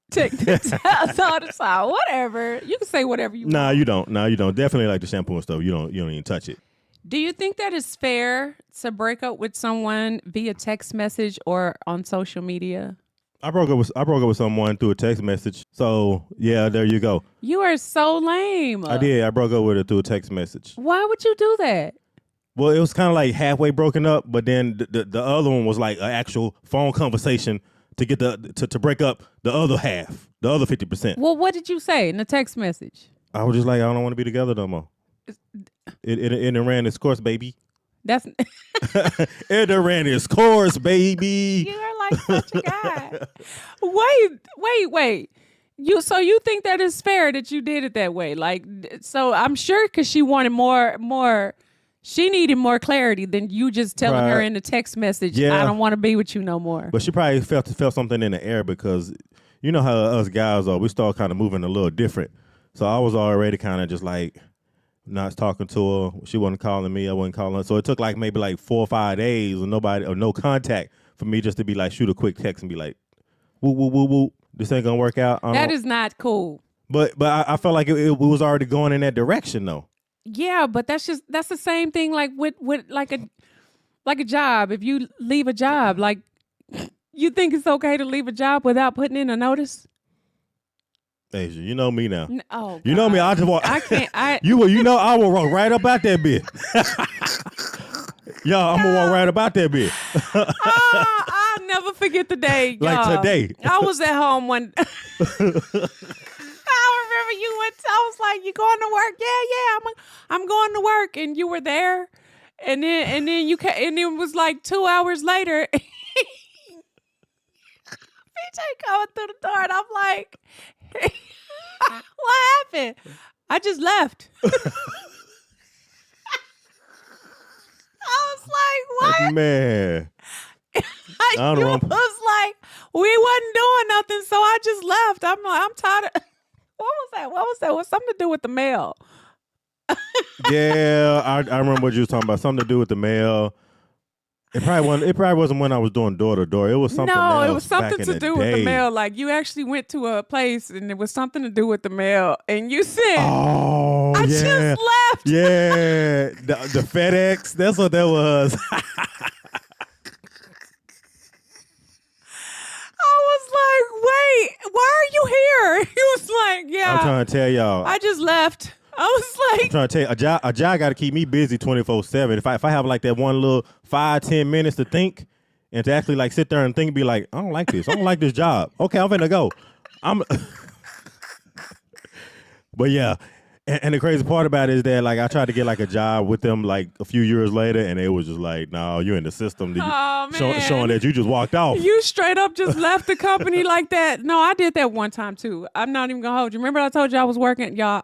Speaker 1: Take the towels all the time. Whatever. You can say whatever you want.
Speaker 2: Nah, you don't. Nah, you don't. Definitely like the shampoo and stuff. You don't even touch it.
Speaker 1: Do you think that it's fair to break up with someone via text message or on social media?
Speaker 2: I broke up with someone through a text message. So yeah, there you go.
Speaker 1: You are so lame.
Speaker 2: I did. I broke up with her through a text message.
Speaker 1: Why would you do that?
Speaker 2: Well, it was kind of like halfway broken up, but then the other one was like an actual phone conversation to get to break up the other half, the other 50%.
Speaker 1: Well, what did you say in the text message?
Speaker 2: I was just like, I don't want to be together no more. It ran its course, baby.
Speaker 1: That's
Speaker 2: It ran its course, baby.
Speaker 1: you are like such a guy. Wait. You think that is fair that you did it that way? Like, so I'm sure because she wanted more. She needed more clarity than you just telling her in the text message,
Speaker 2: yeah.
Speaker 1: I don't want to be with you no more.
Speaker 2: But she probably felt something in the air because you know how us guys are. We start kind of moving a little different. So I was already kind of just like not talking to her. She wasn't calling me. I wasn't calling her. So it took like maybe like 4 or 5 days with nobody or no contact for me just to be like, shoot a quick text and be like, whoop, whoop, whoop, whoop. This ain't going to work out.
Speaker 1: That is not cool.
Speaker 2: But I felt like it was already going in that direction though.
Speaker 1: Yeah, but that's the same thing like with like a job. If you leave a job, like you think it's okay to leave a job without putting in a notice?
Speaker 2: Asia, you know me now.
Speaker 1: Oh,
Speaker 2: you know me. I just walk.
Speaker 1: I can't.
Speaker 2: You know I will walk right about that bit. Y'all, I'm gonna walk right about that bit.
Speaker 1: I'll never forget the day.
Speaker 2: Like
Speaker 1: y'all.
Speaker 2: today.
Speaker 1: I was at home one. I remember you went. I was like, "You going to work?" Yeah. I'm going to work, and you were there, and then you and it was like 2 hours later. PJ coming through the door, and I'm like, "What happened?" I just left. I was like, "What?"
Speaker 2: Man.
Speaker 1: I was like, we wasn't doing nothing, so I just left. I'm like, I'm tired of. What was that? What's something to do with the mail?
Speaker 2: Yeah, I remember what you was talking about. Something to do with the mail. It probably wasn't when I was doing door to door. It was something else.
Speaker 1: No, it was something to do with the mail. Like you actually went to a place and it was something to do with the mail, and you said,
Speaker 2: "Oh,
Speaker 1: I just left."
Speaker 2: Yeah, the FedEx. That's what that was.
Speaker 1: I was like, "Wait, why are you here?" He was like, "Yeah."
Speaker 2: I'm trying to tell y'all.
Speaker 1: I just left. I was like,
Speaker 2: I'm trying to tell you, a job got to keep me busy 24/7. If I have like that one little 5-10 minutes to think and to actually like sit there and think and be like, I don't like this. I don't like this job. Okay, I'm finna go. But yeah. And the crazy part about it is that like I tried to get like a job with them like a few years later, and it was just like, no, you're in the system. Showing that you just walked off.
Speaker 1: You straight up just left the company like that. No, I did that one time too. I'm not even gonna hold you. Remember I told you I was working, y'all.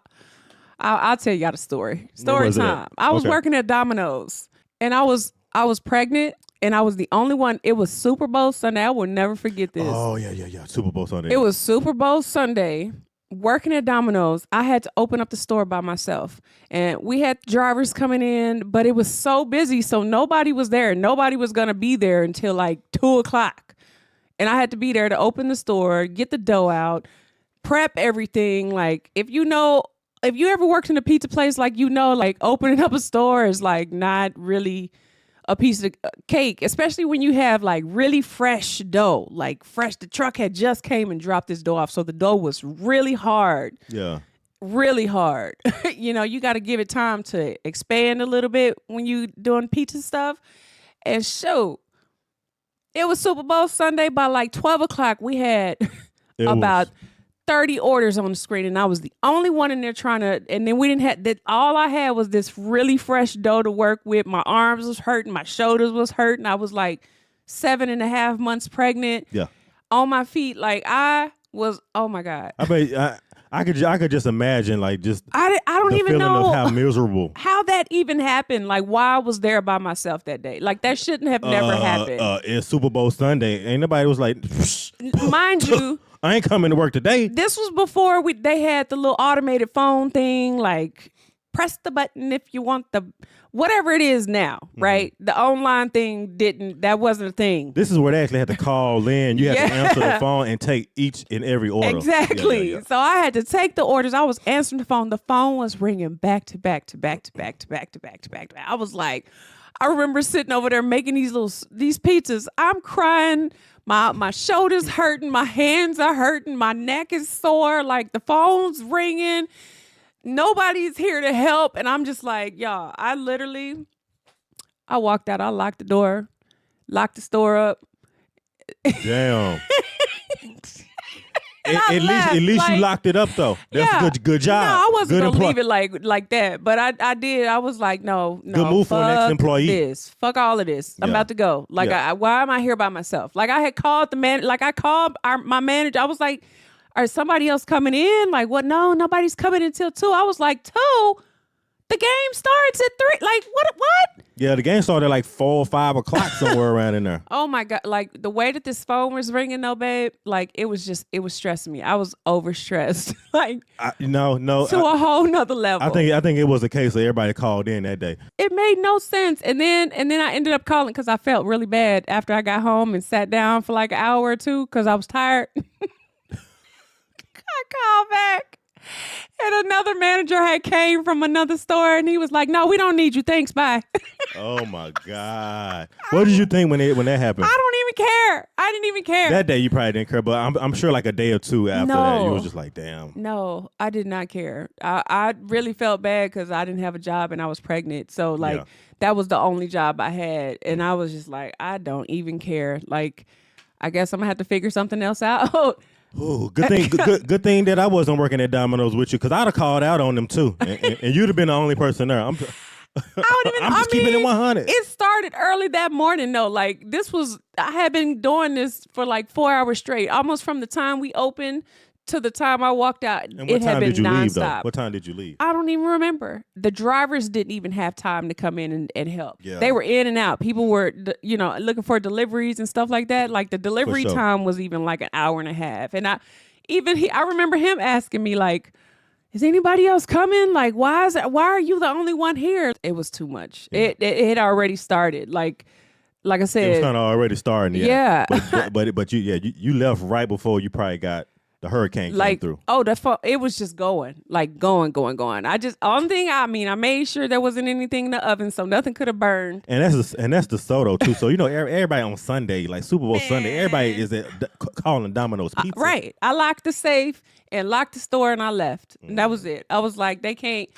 Speaker 1: I'll tell y'all the story. Story time. I was working at Domino's, and I was pregnant, and I was the only one. It was Super Bowl Sunday. I will never forget this.
Speaker 2: Oh yeah. Super Bowl Sunday.
Speaker 1: It was Super Bowl Sunday. Working at Domino's, I had to open up the store by myself. And we had drivers coming in, but it was so busy, so nobody was there. Nobody was going to be there until like 2:00. And I had to be there to open the store, get the dough out, prep everything. Like, if you ever worked in a pizza place, like, like opening up a store is like not really a piece of cake, especially when you have like really fresh dough, like fresh. The truck had just came and dropped this dough off. So the dough was really hard.
Speaker 2: Yeah.
Speaker 1: Really hard. You got to give it time to expand a little bit when you doing pizza stuff. And shoot, it was Super Bowl Sunday. By like 12:00, we had about 30 orders on the screen, and I was the only one in there trying to, and then we didn't have that. All I had was this really fresh dough to work with. My arms was hurting, my shoulders was hurting. I was like 7.5 months pregnant.
Speaker 2: Yeah.
Speaker 1: On my feet, like I was. Oh my God.
Speaker 2: I could just imagine like just
Speaker 1: I don't
Speaker 2: the
Speaker 1: even
Speaker 2: feeling
Speaker 1: know
Speaker 2: of how miserable.
Speaker 1: how that even happened. Like, why I was there by myself that day. Like, that shouldn't have never happened.
Speaker 2: It's Super Bowl Sunday. Ain't nobody was like,
Speaker 1: Mind you,
Speaker 2: I ain't coming to work today.
Speaker 1: this was before they had the little automated phone thing, like press the button if you want the whatever it is now, right? The online thing that wasn't a thing.
Speaker 2: This is where they actually had to call in. You had to answer the phone and take each and every order.
Speaker 1: Exactly.
Speaker 2: Yeah.
Speaker 1: So I had to take the orders. I was answering the phone. The phone was ringing back to back to back to back to back to back to back to back. I was like, I remember sitting over there making these pizzas. I'm crying. My shoulders hurting. My hands are hurting. My neck is sore. Like, the phone's ringing. Nobody's here to help. And I'm just like, y'all, I walked out. I locked the door, locked the store up.
Speaker 2: Damn. At least
Speaker 1: like,
Speaker 2: you locked it up though. That's a good job.
Speaker 1: No, I wasn't
Speaker 2: good
Speaker 1: gonna leave it like that. But I did. I was like, no.
Speaker 2: Good move for an ex-employee.
Speaker 1: Fuck all of this. I'm about to go. Like, why am I here by myself? Like, I had called the man. Like, I called my manager. I was like, is somebody else coming in? Like, what? No, nobody's coming until 2. I was like, 2? The game starts at 3. Like, what?
Speaker 2: Yeah, the game started at like 4 or 5 o'clock somewhere around in there.
Speaker 1: Oh my God. Like, the way that this phone was ringing though, babe, like, it was stressing me. I was overstressed. Like,
Speaker 2: no.
Speaker 1: To a whole nother level.
Speaker 2: I think it was a case of everybody called in that day.
Speaker 1: It made no sense. And then I ended up calling because I felt really bad after I got home and sat down for like an hour or two because I was tired. I called back and another manager had came from another store and he was like, no, we don't need you. Thanks. Bye.
Speaker 2: Oh my God. What did you think when that happened?
Speaker 1: I don't even care. I didn't even care.
Speaker 2: That day you probably didn't care, but I'm sure like a day or two after that, you was just like, damn.
Speaker 1: No, I did not care. I really felt bad because I didn't have a job and I was pregnant. So like that was the only job I had. And I was just like, I don't even care. Like, I guess I'm gonna have to figure something else out.
Speaker 2: Ooh, good thing thing that I wasn't working at Domino's with you because I'd have called out on them too, and you'd have been the only person there. I'm just keeping it 100.
Speaker 1: It started early that morning though. Like, I had been doing this for like 4 hours straight, almost from the time we opened to the time I walked out.
Speaker 2: And what time did you leave though? What time did you leave?
Speaker 1: I don't even remember. The drivers didn't even have time to come in and help.
Speaker 2: Yeah.
Speaker 1: They were in and out. People were, looking for deliveries and stuff like that. Like, the delivery time was even like an hour and a half. And I remember him asking me like, is anybody else coming? Like, why are you the only one here? It was too much. Yeah. It had already started. Like I said,
Speaker 2: it was kind of already starting.
Speaker 1: Yeah.
Speaker 2: But you left right before you probably got the hurricane came through.
Speaker 1: Oh, it was just going. I made sure there wasn't anything in the oven, so nothing could have burned.
Speaker 2: And that's the Soto too. So everybody on Sunday, like Super Bowl Sunday, everybody is calling Domino's Pizza.
Speaker 1: Right. I locked the safe and locked the store, and I left. And that was it. I was like, they can't.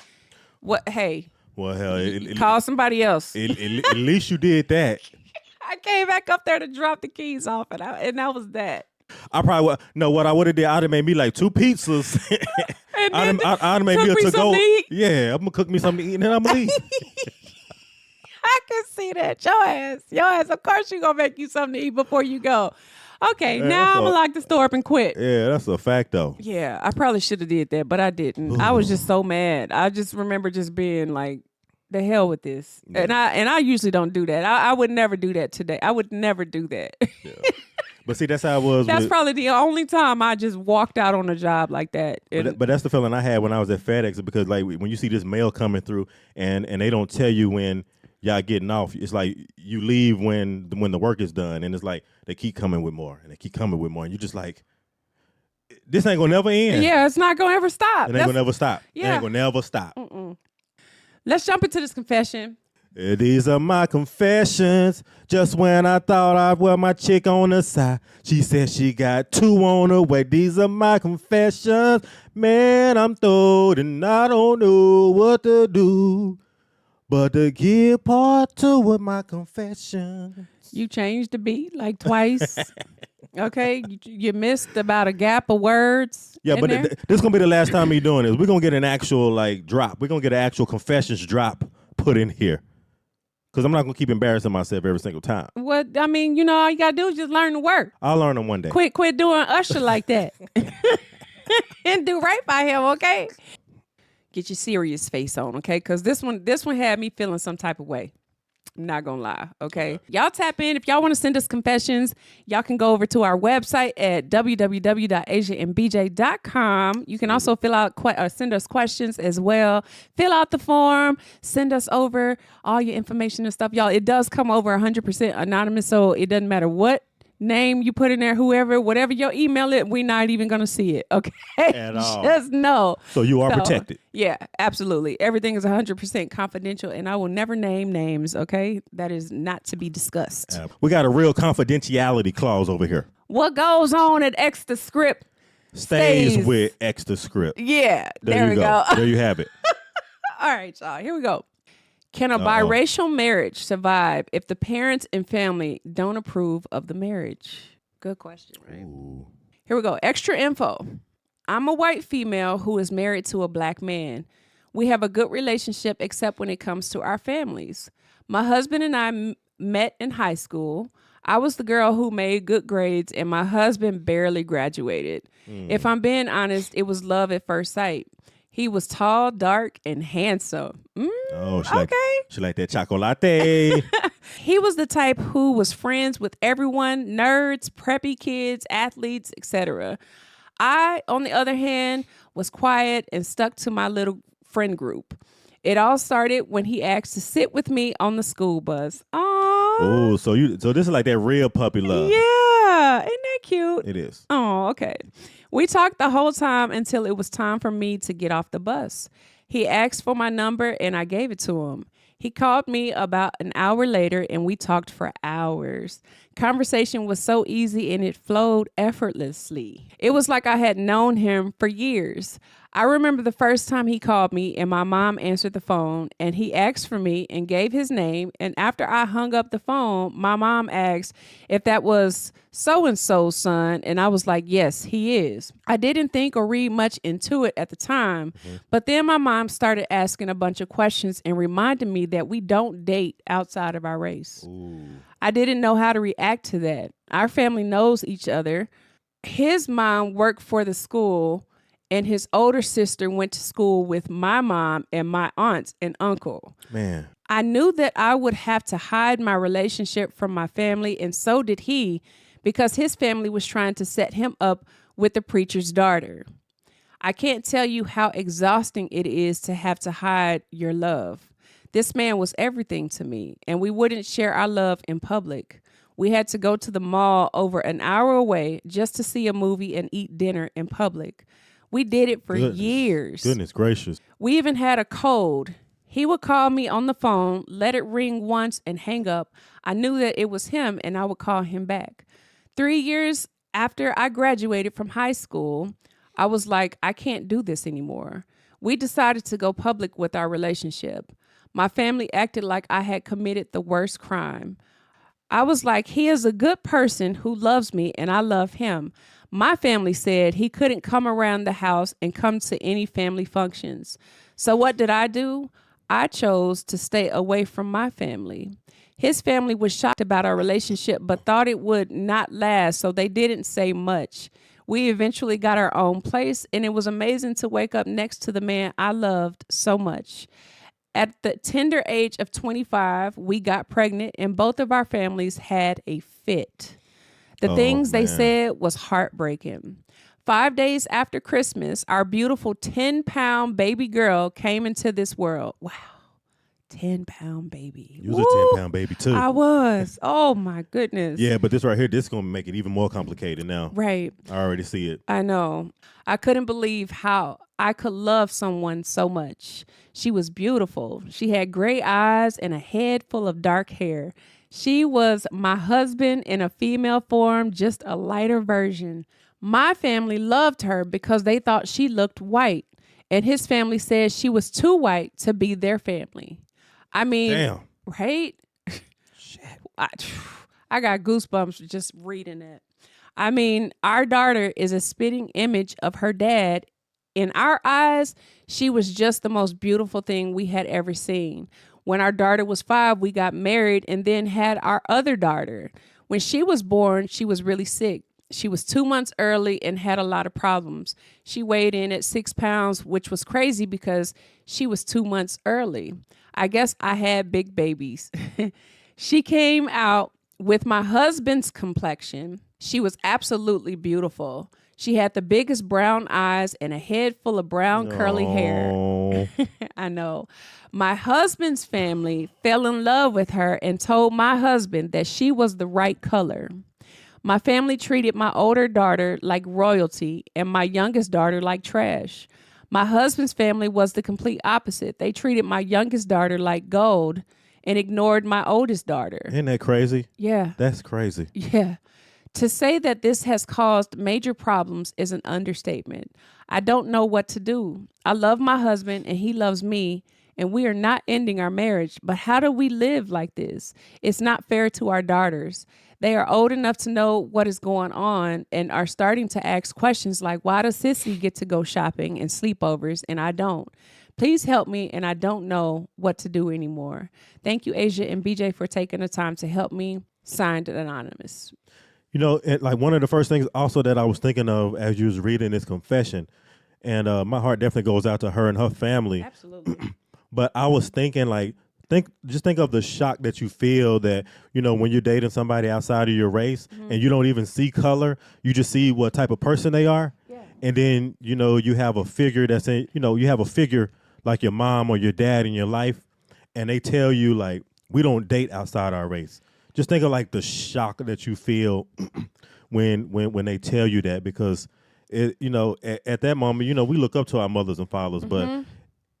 Speaker 1: What? Hey.
Speaker 2: Well, hell,
Speaker 1: call somebody else.
Speaker 2: At least you did that.
Speaker 1: I came back up there to drop the keys off, and that was that.
Speaker 2: I probably what I would have did. I'd have made me like 2 pizzas. I'd have made me a to-go. Yeah, I'm gonna cook me something to eat, and then I'm gonna leave.
Speaker 1: I can see that. Your ass. Of course, you gonna make you something to eat before you go. Okay, now I'm gonna lock the store up and quit.
Speaker 2: Yeah, that's a fact though.
Speaker 1: Yeah, I probably should have did that, but I didn't. Ooh. I was just so mad. I just remember just being like, the hell with this. Yeah. And I usually don't do that. I would never do that today. I would never do that. Yeah.
Speaker 2: But see, that's how it was.
Speaker 1: That's probably the only time I just walked out on a job like that.
Speaker 2: But that's the feeling I had when I was at FedEx, because like when you see this mail coming through and they don't tell you when y'all getting off, it's like you leave when the work is done, and it's like they keep coming with more and they keep coming with more, and you're just like, this ain't gonna never end.
Speaker 1: Yeah, it's not gonna ever stop.
Speaker 2: It ain't gonna never stop.
Speaker 1: Yeah.
Speaker 2: It ain't gonna never stop.
Speaker 1: Mm-mm. Let's jump into this confession.
Speaker 2: These are my confessions. Just when I thought I'd wear my chick on the side, she said she got 2 on the way. These are my confessions. Man, I'm thrown and I don't know what to do but to give part 2 with my confessions.
Speaker 1: You changed the beat like twice. Okay, you missed about a gap of words.
Speaker 2: Yeah, but this is gonna be the last time you're doing this. We're gonna get an actual drop. We're gonna get an actual confessions drop put in here. Because I'm not going to keep embarrassing myself every single time.
Speaker 1: What? I mean, all you got to do is just learn to work.
Speaker 2: I'll learn them one day.
Speaker 1: Quit doing Usher like that. and do right by him, okay? Get your serious face on, okay? Because this one had me feeling some type of way. I'm not gonna lie, okay? Y'all tap in. If y'all want to send us confessions, y'all can go over to our website at www.asiaandbj.com. You can also send us questions as well. Fill out the form. Send us over all your information and stuff. Y'all, it does come over 100% anonymous, so it doesn't matter what name you put in there, whatever your email is, we're not even going to see it, okay?
Speaker 2: At all.
Speaker 1: Just know.
Speaker 2: So you are protected.
Speaker 1: Yeah, absolutely. Everything is 100% confidential, and I will never name names, okay? That is not to be discussed.
Speaker 2: We got a real confidentiality clause over here.
Speaker 1: What goes on at Extra Script
Speaker 2: stays with Extra Script.
Speaker 1: Yeah, there we go.
Speaker 2: There you have it.
Speaker 1: All right, y'all, here we go. Can a biracial marriage survive if the parents and family don't approve of the marriage? Good question, right?
Speaker 2: Ooh.
Speaker 1: Here we go. Extra info. I'm a white female who is married to a black man. We have a good relationship except when it comes to our families. My husband and I met in high school. I was the girl who made good grades and my husband barely graduated. If I'm being honest, it was love at first sight. He was tall, dark, and handsome.
Speaker 2: She like that chocolate.
Speaker 1: He was the type who was friends with everyone, nerds, preppy kids, athletes, etc. I, on the other hand, was quiet and stuck to my little friend group. It all started when he asked to sit with me on the school bus.
Speaker 2: Oh, so this is like that real puppy love.
Speaker 1: Yeah, isn't that cute?
Speaker 2: It is.
Speaker 1: Oh, okay. We talked the whole time until it was time for me to get off the bus. He asked for my number and I gave it to him. He called me about an hour later and we talked for hours. Conversation was so easy and it flowed effortlessly. It was like I had known him for years. I remember the first time he called me and my mom answered the phone and he asked for me and gave his name. And after I hung up the phone, my mom asked if that was so-and-so's son. And I was like, yes, he is. I didn't think or read much into it at the time. But then my mom started asking a bunch of questions and reminded me that we don't date outside of our race.
Speaker 2: Ooh.
Speaker 1: I didn't know how to react to that. Our family knows each other. His mom worked for the school and his older sister went to school with my mom and my aunts and uncle.
Speaker 2: Man.
Speaker 1: I knew that I would have to hide my relationship from my family, and so did he, because his family was trying to set him up with the preacher's daughter. I can't tell you how exhausting it is to have to hide your love. This man was everything to me, and we wouldn't share our love in public. We had to go to the mall over an hour away just to see a movie and eat dinner in public. We did it for years.
Speaker 2: Goodness gracious.
Speaker 1: We even had a code. He would call me on the phone, let it ring once and hang up. I knew that it was him and I would call him back. 3 years after I graduated from high school, I was like, I can't do this anymore. We decided to go public with our relationship. My family acted like I had committed the worst crime. I was like, he is a good person who loves me and I love him. My family said he couldn't come around the house and come to any family functions. So what did I do? I chose to stay away from my family. His family was shocked about our relationship, but thought it would not last, so they didn't say much. We eventually got our own place, and it was amazing to wake up next to the man I loved so much. At the tender age of 25, we got pregnant, and both of our families had a fit. The things they said was heartbreaking. 5 days after Christmas, our beautiful 10-pound baby girl came into this world. Wow. 10-pound baby.
Speaker 2: You was a 10-pound baby too.
Speaker 1: I was. Oh my goodness.
Speaker 2: Yeah, but this right here, this is going to make it even more complicated now.
Speaker 1: Right.
Speaker 2: I already see it.
Speaker 1: I know. I couldn't believe how I could love someone so much. She was beautiful. She had gray eyes and a head full of dark hair. She was my husband in a female form, just a lighter version. My family loved her because they thought she looked white, and his family said she was too white to be their family. I mean,
Speaker 2: damn.
Speaker 1: Right? Shit. I got goosebumps just reading it. I mean, our daughter is a spitting image of her dad. In our eyes, she was just the most beautiful thing we had ever seen. When our daughter was 5, we got married and then had our other daughter. When she was born, she was really sick. She was 2 months early and had a lot of problems. She weighed in at 6 pounds, which was crazy because she was 2 months early. I guess I had big babies. She came out with my husband's complexion. She was absolutely beautiful. She had the biggest brown eyes and a head full of brown curly hair.
Speaker 2: Oh.
Speaker 1: I know. My husband's family fell in love with her and told my husband that she was the right color. My family treated my older daughter like royalty and my youngest daughter like trash. My husband's family was the complete opposite. They treated my youngest daughter like gold and ignored my oldest daughter.
Speaker 2: Isn't that crazy?
Speaker 1: Yeah.
Speaker 2: That's crazy.
Speaker 1: Yeah. To say that this has caused major problems is an understatement. I don't know what to do. I love my husband and he loves me, and we are not ending our marriage. But how do we live like this? It's not fair to our daughters. They are old enough to know what is going on and are starting to ask questions like, why does Sissy get to go shopping and sleepovers and I don't? Please help me, and I don't know what to do anymore. Thank you, Asia and BJ, for taking the time to help me. Signed, Anonymous.
Speaker 2: You know, like one of the first things also that I was thinking of as you was reading this confession, and my heart definitely goes out to her and her family.
Speaker 1: Absolutely.
Speaker 2: But I was thinking, like, just think of the shock that you feel that, you know, when you're dating somebody outside of your race and you don't even see color, you just see what type of person they are. Yeah. And then, you know, you have a figure you have a figure like your mom or your dad in your life, and they tell you, like, we don't date outside our race. Just think of like the shock that you feel when they tell you that, because it, you know, at that moment, you know, we look up to our mothers and fathers, but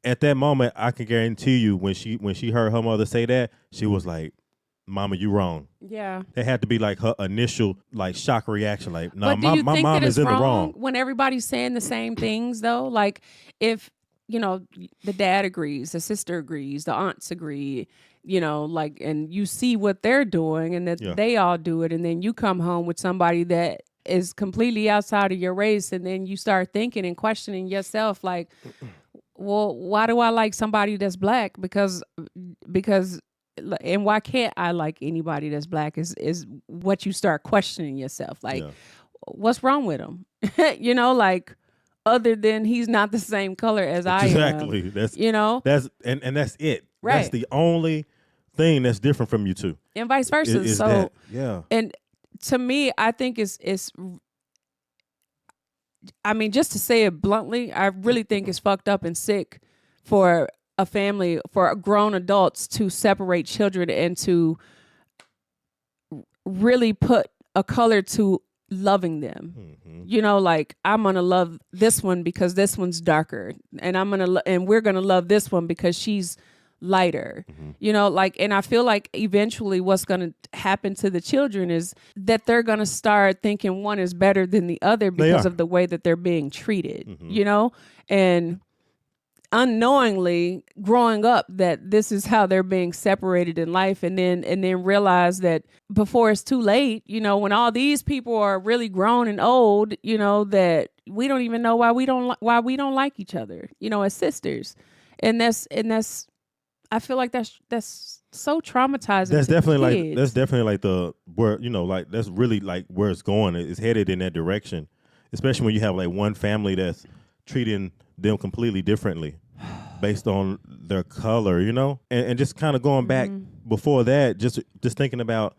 Speaker 2: at that moment, I can guarantee you when she heard her mother say that, she was like, "Mama, you wrong." Yeah. That had to be like her initial like shock reaction, like, "No, my mom is in the wrong."
Speaker 1: When everybody's saying the same things though, like if, you know, the dad agrees, the sister agrees, the aunts agree, you know, like, and you see what they're doing and that they all do it, and then you come home with somebody that is completely outside of your race, and then you start thinking and questioning yourself like, well, why do I like somebody that's black? Because and why can't I like anybody that's black is what you start questioning yourself. Like, what's wrong with him? You know, like, other than he's not the same color as I am.
Speaker 2: Exactly. That's, you know, that's it. Right. That's the only thing that's different from you two.
Speaker 1: And vice versa.
Speaker 2: Is
Speaker 1: so
Speaker 2: that, yeah.
Speaker 1: And to me, I think it's I mean, just to say it bluntly, I really think it's fucked up and sick for a family, for grown adults to separate children and to really put a color to loving them. You know, like, I'm gonna love this one because this one's darker, and and we're gonna love this one because she's lighter. You know, like, and I feel like eventually what's gonna happen to the children is that they're gonna start thinking one is better than the other because of the way that they're being treated. You know, and unknowingly growing up that this is how they're being separated in life, and then realize that before it's too late, you know, when all these people are really grown and old, you know, that we don't even know why we don't like each other, you know, as sisters. And that's I feel like that's so traumatizing.
Speaker 2: That's definitely like the where, you know, like that's really like where it's going. It's headed in that direction, especially when you have like one family that's treating them completely differently based on their color, you know? And just kind of going back before that, just thinking about,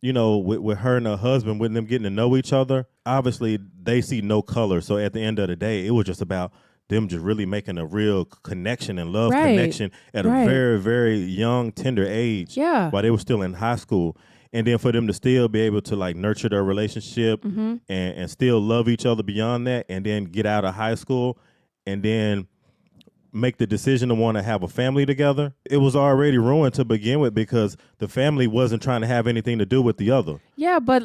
Speaker 2: you know, with her and her husband, with them getting to know each other, obviously they see no color. So at the end of the day, it was just about them just really making a real connection and love connection at a very, very young, tender age while they were still in high school. And then for them to still be able to like nurture their relationship and still love each other beyond that, and then get out of high school and then make the decision to want to have a family together, it was already ruined to begin with because the family wasn't trying to have anything to do with the other.
Speaker 1: Yeah, but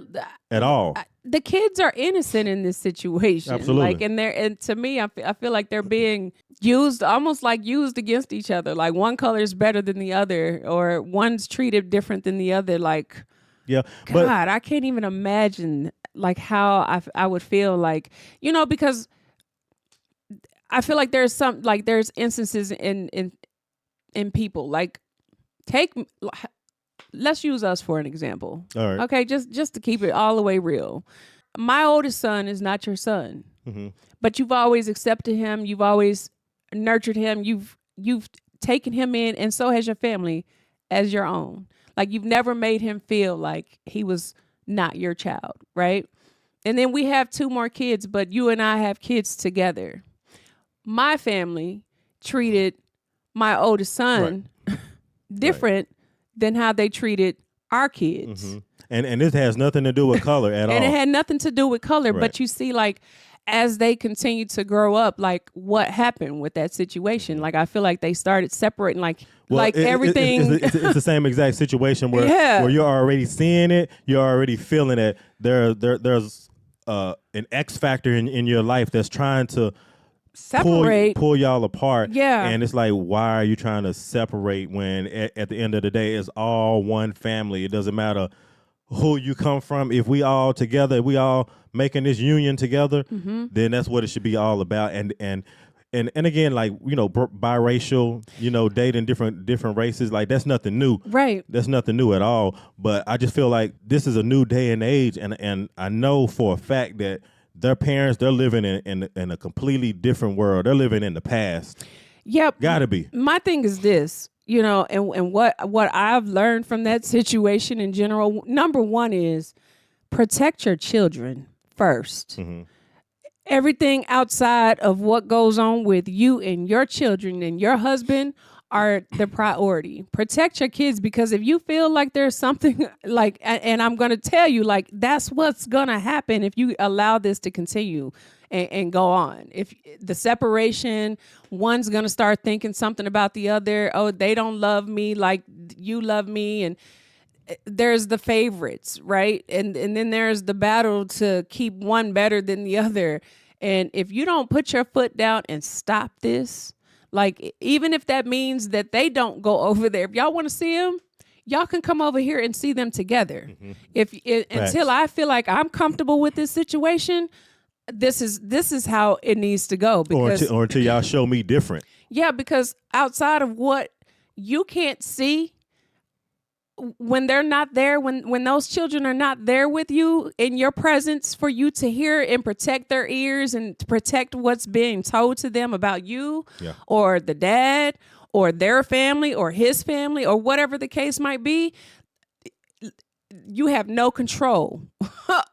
Speaker 2: at all.
Speaker 1: The kids are innocent in this situation.
Speaker 2: Absolutely.
Speaker 1: Like, and to me, I feel like they're being used against each other. Like, one color is better than the other, or one's treated different than the other. Like,
Speaker 2: yeah,
Speaker 1: God, I can't even imagine like how I would feel, like, you know, because I feel like there's instances in people, like, let's use us for an example.
Speaker 2: All right.
Speaker 1: Okay, just to keep it all the way real. my oldest son is not your son,
Speaker 2: Mm-hmm.
Speaker 1: but you've always accepted him. You've always nurtured him. You've taken him in, and so has your family as your own. Like you've never made him feel like he was not your child, right? And then we have 2 more kids, but you and I have kids together. My family treated my oldest son different than how they treated our kids.
Speaker 2: Mm-hmm. And this has nothing to do with color at all.
Speaker 1: And it had nothing to do with color, but you see, like, as they continued to grow up, like, what happened with that situation? Like, I feel like they started separating, like everything.
Speaker 2: It's the same exact situation where you're already seeing it, you're already feeling it. There's an X factor in your life that's trying to pull y'all apart.
Speaker 1: Yeah.
Speaker 2: And it's like, why are you trying to separate when at the end of the day, it's all one family? It doesn't matter who you come from. If we all together, if we all making this union together, then that's what it should be all about. And again, like, biracial, dating different races, like that's nothing new.
Speaker 1: Right.
Speaker 2: That's nothing new at all. But I just feel like this is a new day and age, and I know for a fact that their parents, they're living in a completely different world. They're living in the past.
Speaker 1: Yep.
Speaker 2: Gotta be.
Speaker 1: My thing is this, and what I've learned from that situation in general, number one is protect your children first.
Speaker 2: Mm-hmm.
Speaker 1: Everything outside of what goes on with you and your children and your husband are the priority. Protect your kids, because if you feel like there's something like, and I'm going to tell you, like, that's what's going to happen if you allow this to continue and go on. If the separation, one's going to start thinking something about the other. Oh, they don't love me like you love me. And there's the favorites, right? And then there's the battle to keep one better than the other. And if you don't put your foot down and stop this, like, even if that means that they don't go over there, if y'all want to see them, y'all can come over here and see them together. Mm-hmm. Until I feel like I'm comfortable with this situation, this is how it needs to go. Because,
Speaker 2: or until y'all show me different.
Speaker 1: Yeah, because outside of what you can't see, when they're not there, when those children are not there with you in your presence for you to hear and protect their ears and to protect what's being told to them about you or the dad or their family or his family or whatever the case might be, you have no control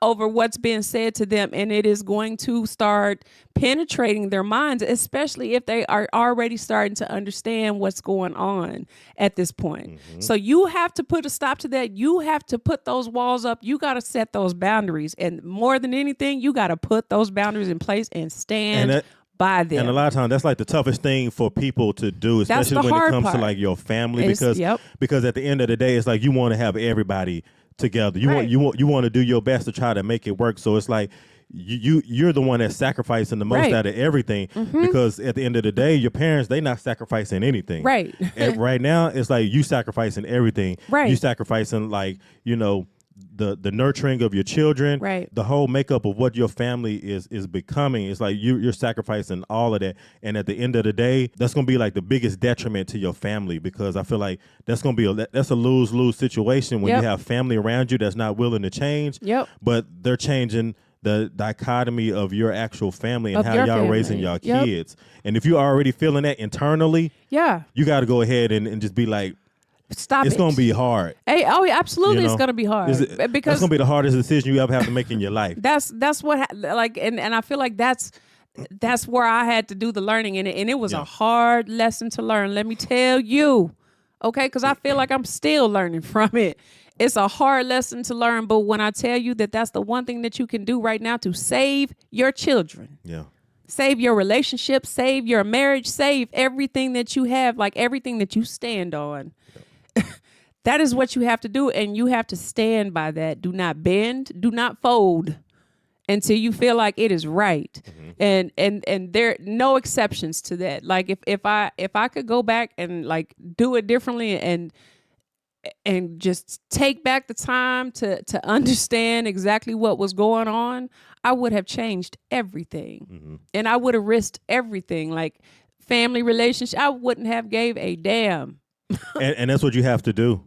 Speaker 1: over what's being said to them, and it is going to start penetrating their minds, especially if they are already starting to understand what's going on at this point. Mm-hmm. So you have to put a stop to that. You have to put those walls up. You got to set those boundaries, and more than anything, you got to put those boundaries in place and stand by them.
Speaker 2: And a lot of times that's like the toughest thing for people to do, especially when it comes to like your family, because at the end of the day, it's like you want to have everybody together. You want to do your best to try to make it work. So it's like you're the one that's sacrificing the most out of everything, because at the end of the day, your parents, they not sacrificing anything.
Speaker 1: Right.
Speaker 2: And right now, it's like you sacrificing everything.
Speaker 1: Right.
Speaker 2: You sacrificing, like, the nurturing of your children,
Speaker 1: right?
Speaker 2: The whole makeup of what your family is becoming. It's like you're sacrificing all of that, and at the end of the day, that's gonna be like the biggest detriment to your family, because I feel like that's gonna be that's a lose-lose situation when you have family around you that's not willing to change, but they're changing the dichotomy of your actual family and how y'all raising y'all kids. And if you're already feeling that internally, you got to go ahead and just be like,
Speaker 1: stop.
Speaker 2: It's going to be hard.
Speaker 1: Hey, absolutely, it's going to be hard, because
Speaker 2: it's going to be the hardest decision you ever have to make in your life.
Speaker 1: That's what and I feel like that's where I had to do the learning in it, and it was a hard lesson to learn. Let me tell you, okay, because I feel like I'm still learning from it. It's a hard lesson to learn, but when I tell you that that's the one thing that you can do right now to save your children, save your relationship, save your marriage, save everything that you have, like everything that you stand on. That is what you have to do, and you have to stand by that. Do not bend, do not fold until you feel like it is right. Mm-hmm. And there are no exceptions to that. Like if I could go back and like do it differently and just take back the time to understand exactly what was going on, I would have changed everything. Mm-hmm. And I would have risked everything, like family relationship. I wouldn't have gave a damn.
Speaker 2: and that's what you have to do.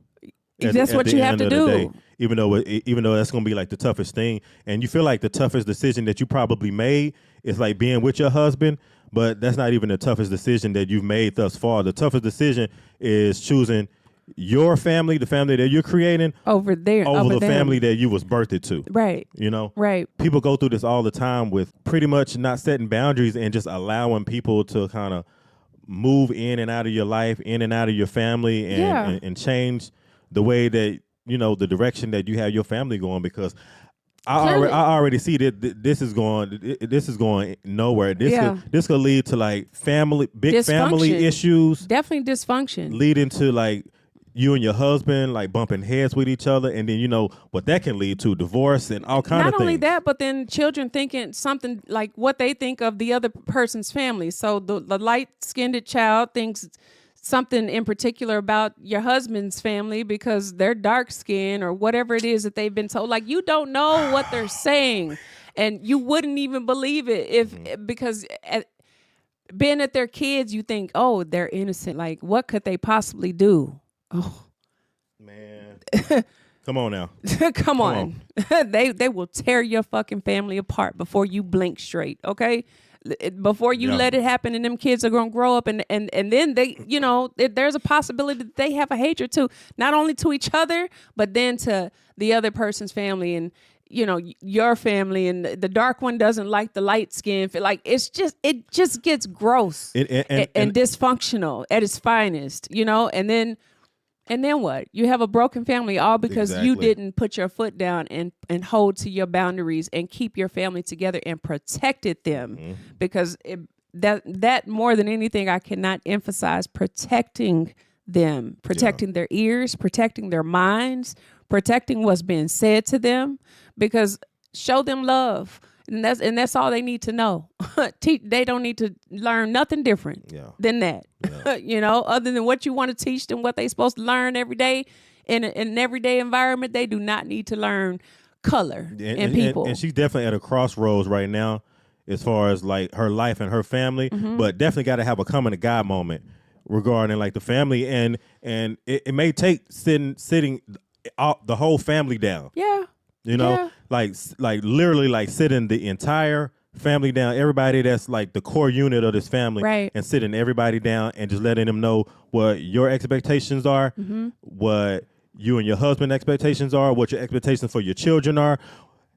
Speaker 1: That's what you have to do.
Speaker 2: Even though that's going to be like the toughest thing, and you feel like the toughest decision that you probably made is like being with your husband, but that's not even the toughest decision that you've made thus far. The toughest decision is choosing your family, the family that you're creating, over the family that you was birthed to.
Speaker 1: Right.
Speaker 2: You know?
Speaker 1: Right.
Speaker 2: People go through this all the time with pretty much not setting boundaries and just allowing people to kind of move in and out of your life, in and out of your family, and change the way that, you know, the direction that you have your family going, because I already see that this is going nowhere. This could lead to like big family issues.
Speaker 1: Definitely dysfunction.
Speaker 2: Leading to like you and your husband like bumping heads with each other, and then you know what that can lead to, divorce and all kind of things.
Speaker 1: Not only that, but then children thinking something like what they think of the other person's family. So the light-skinned child thinks something in particular about your husband's family because they're dark-skinned or whatever it is that they've been told. Like, you don't know what they're saying, and you wouldn't even believe it because being at their kids, you think, oh, they're innocent. Like, what could they possibly do? Oh
Speaker 2: man, come on now.
Speaker 1: Come on. They will tear your fucking family apart before you blink straight. Okay, before you let it happen, and them kids are gonna grow up, and then they, you know, there's a possibility that they have a hatred too, not only to each other, but then to the other person's family, and you know, your family, and the dark one doesn't like the light skin. Like, it just gets gross and dysfunctional at its finest, you know, and then what? You have a broken family all because you didn't put your foot down and hold to your boundaries and keep your family together and protected them. Mm-hmm. Because that more than anything, I cannot emphasize protecting them, protecting their ears, protecting their minds, protecting what's being said to them, because show them love. And that's all they need to know. They don't need to learn nothing different than that. Yeah. You know, other than what you want to teach them, what they're supposed to learn every day in an everyday environment. They do not need to learn color and people.
Speaker 2: And she's definitely at a crossroads right now as far as like her life and her family, but definitely got to have a coming to God moment regarding like the family, and it may take sitting the whole family down.
Speaker 1: Yeah.
Speaker 2: You know, like literally like sitting the entire family down, everybody that's like the core unit of this family,
Speaker 1: right,
Speaker 2: and sitting everybody down and just letting them know what your expectations are, what you and your husband's expectations are, what your expectations for your children are,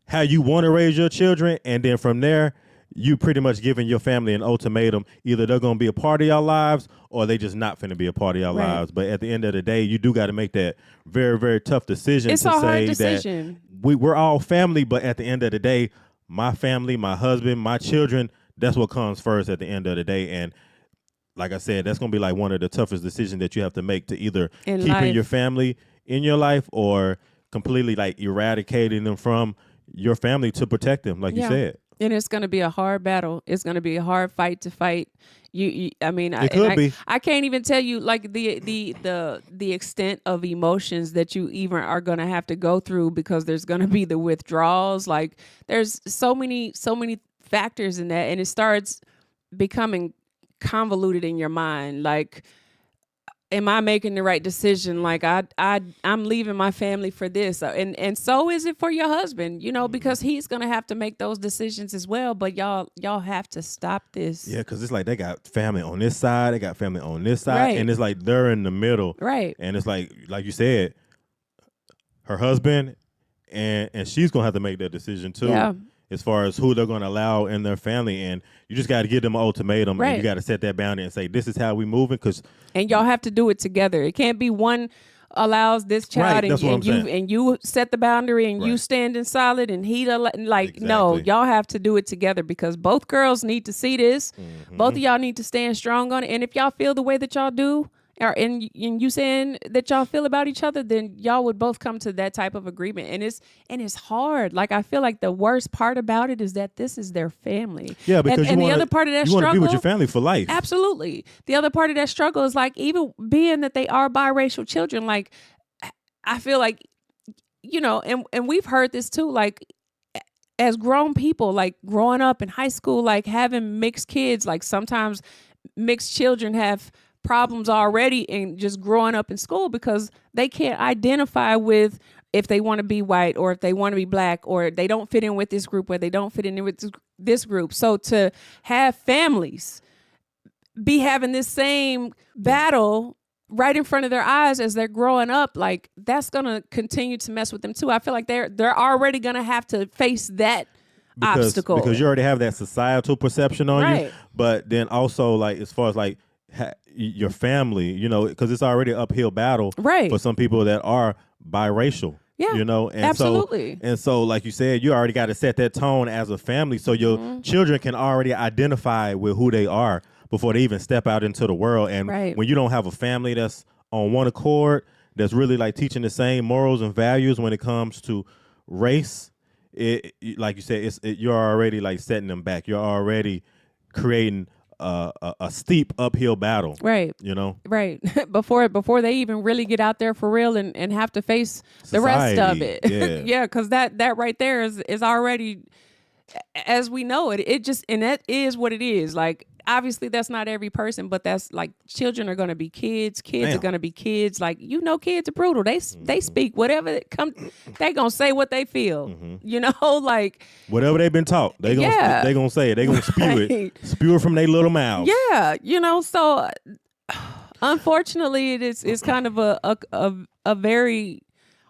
Speaker 2: how you want to raise your children, and then from there, you pretty much giving your family an ultimatum. Either they're going to be a part of your lives or they just not finna be a part of your lives. But at the end of the day, you do got to make that very, very tough decision to say that we're all family, but at the end of the day, my family, my husband, my children, that's what comes first at the end of the day. And like I said, that's going to be like one of the toughest decisions that you have to make, to either keeping your family in your life or completely like eradicating them from your family to protect them, like you said.
Speaker 1: And it's going to be a hard battle. It's going to be a hard fight to fight. I mean, I can't even tell you like the extent of emotions that you even are going to have to go through, because there's going to be the withdrawals. Like, there's so many factors in that, and it starts becoming convoluted in your mind. Like, am I making the right decision? Like, I'm leaving my family for this. And so is it for your husband, you know, because he's going to have to make those decisions as well. But y'all have to stop this.
Speaker 2: Yeah, because it's like they got family on this side, they got family on this side, and it's like they're in the middle.
Speaker 1: Right.
Speaker 2: And it's like you said, her husband, and she's going to have to make that decision too.
Speaker 1: Yeah.
Speaker 2: As far as who they're going to allow in their family. And you just got to give them an ultimatum, and you got to set that boundary and say, this is how we moving.
Speaker 1: And y'all have to do it together. It can't be one allows this child and you set the boundary and you stand in solid and he no, y'all have to do it together, because both girls need to see this. Both of y'all need to stand strong on it. And if y'all feel the way that y'all do, and you saying that y'all feel about each other, then y'all would both come to that type of agreement. And it's hard. Like, I feel like the worst part about it is that this is their family.
Speaker 2: Yeah, because
Speaker 1: the other part of that struggle,
Speaker 2: you want to be with your family for life.
Speaker 1: Absolutely. The other part of that struggle is like, even being that they are biracial children, like, I feel like, you know, and we've heard this too, like, as grown people, like growing up in high school, like having mixed kids, like sometimes mixed children have problems already in just growing up in school because they can't identify with if they want to be white or if they want to be black or they don't fit in with this group or they don't fit in with this group. So to have families be having this same battle right in front of their eyes as they're growing up, like that's going to continue to mess with them too. I feel like they're already going to have to face that obstacle.
Speaker 2: Because you already have that societal perception on you.
Speaker 1: Right.
Speaker 2: But then also like as far as like your family, you know, because it's already an uphill battle
Speaker 1: Right.
Speaker 2: for some people that are biracial.
Speaker 1: Yeah,
Speaker 2: you know, and
Speaker 1: absolutely.
Speaker 2: So like you said, you already got to set that tone as a family so your children can already identify with who they are before they even step out into the world. And
Speaker 1: Right.
Speaker 2: when you don't have a family that's on one accord, that's really like teaching the same morals and values when it comes to race, like you said, you're already like setting them back. You're already creating a steep uphill battle.
Speaker 1: Right.
Speaker 2: You know?
Speaker 1: Right. before they even really get out there for real and have to face the rest of it.
Speaker 2: Yeah.
Speaker 1: Yeah, because that right there is already, as we know it, it just, and that is what it is. Like, obviously that's not every person, but that's like children are going to be kids. Kids
Speaker 2: Damn.
Speaker 1: are going to be kids. Like, you know, kids are brutal. They speak whatever they come. They going to say what they feel, you know, like
Speaker 2: whatever they've been taught, they gonna say it. They gonna spew it from their little mouths.
Speaker 1: yeah, you know, so unfortunately it's kind of a very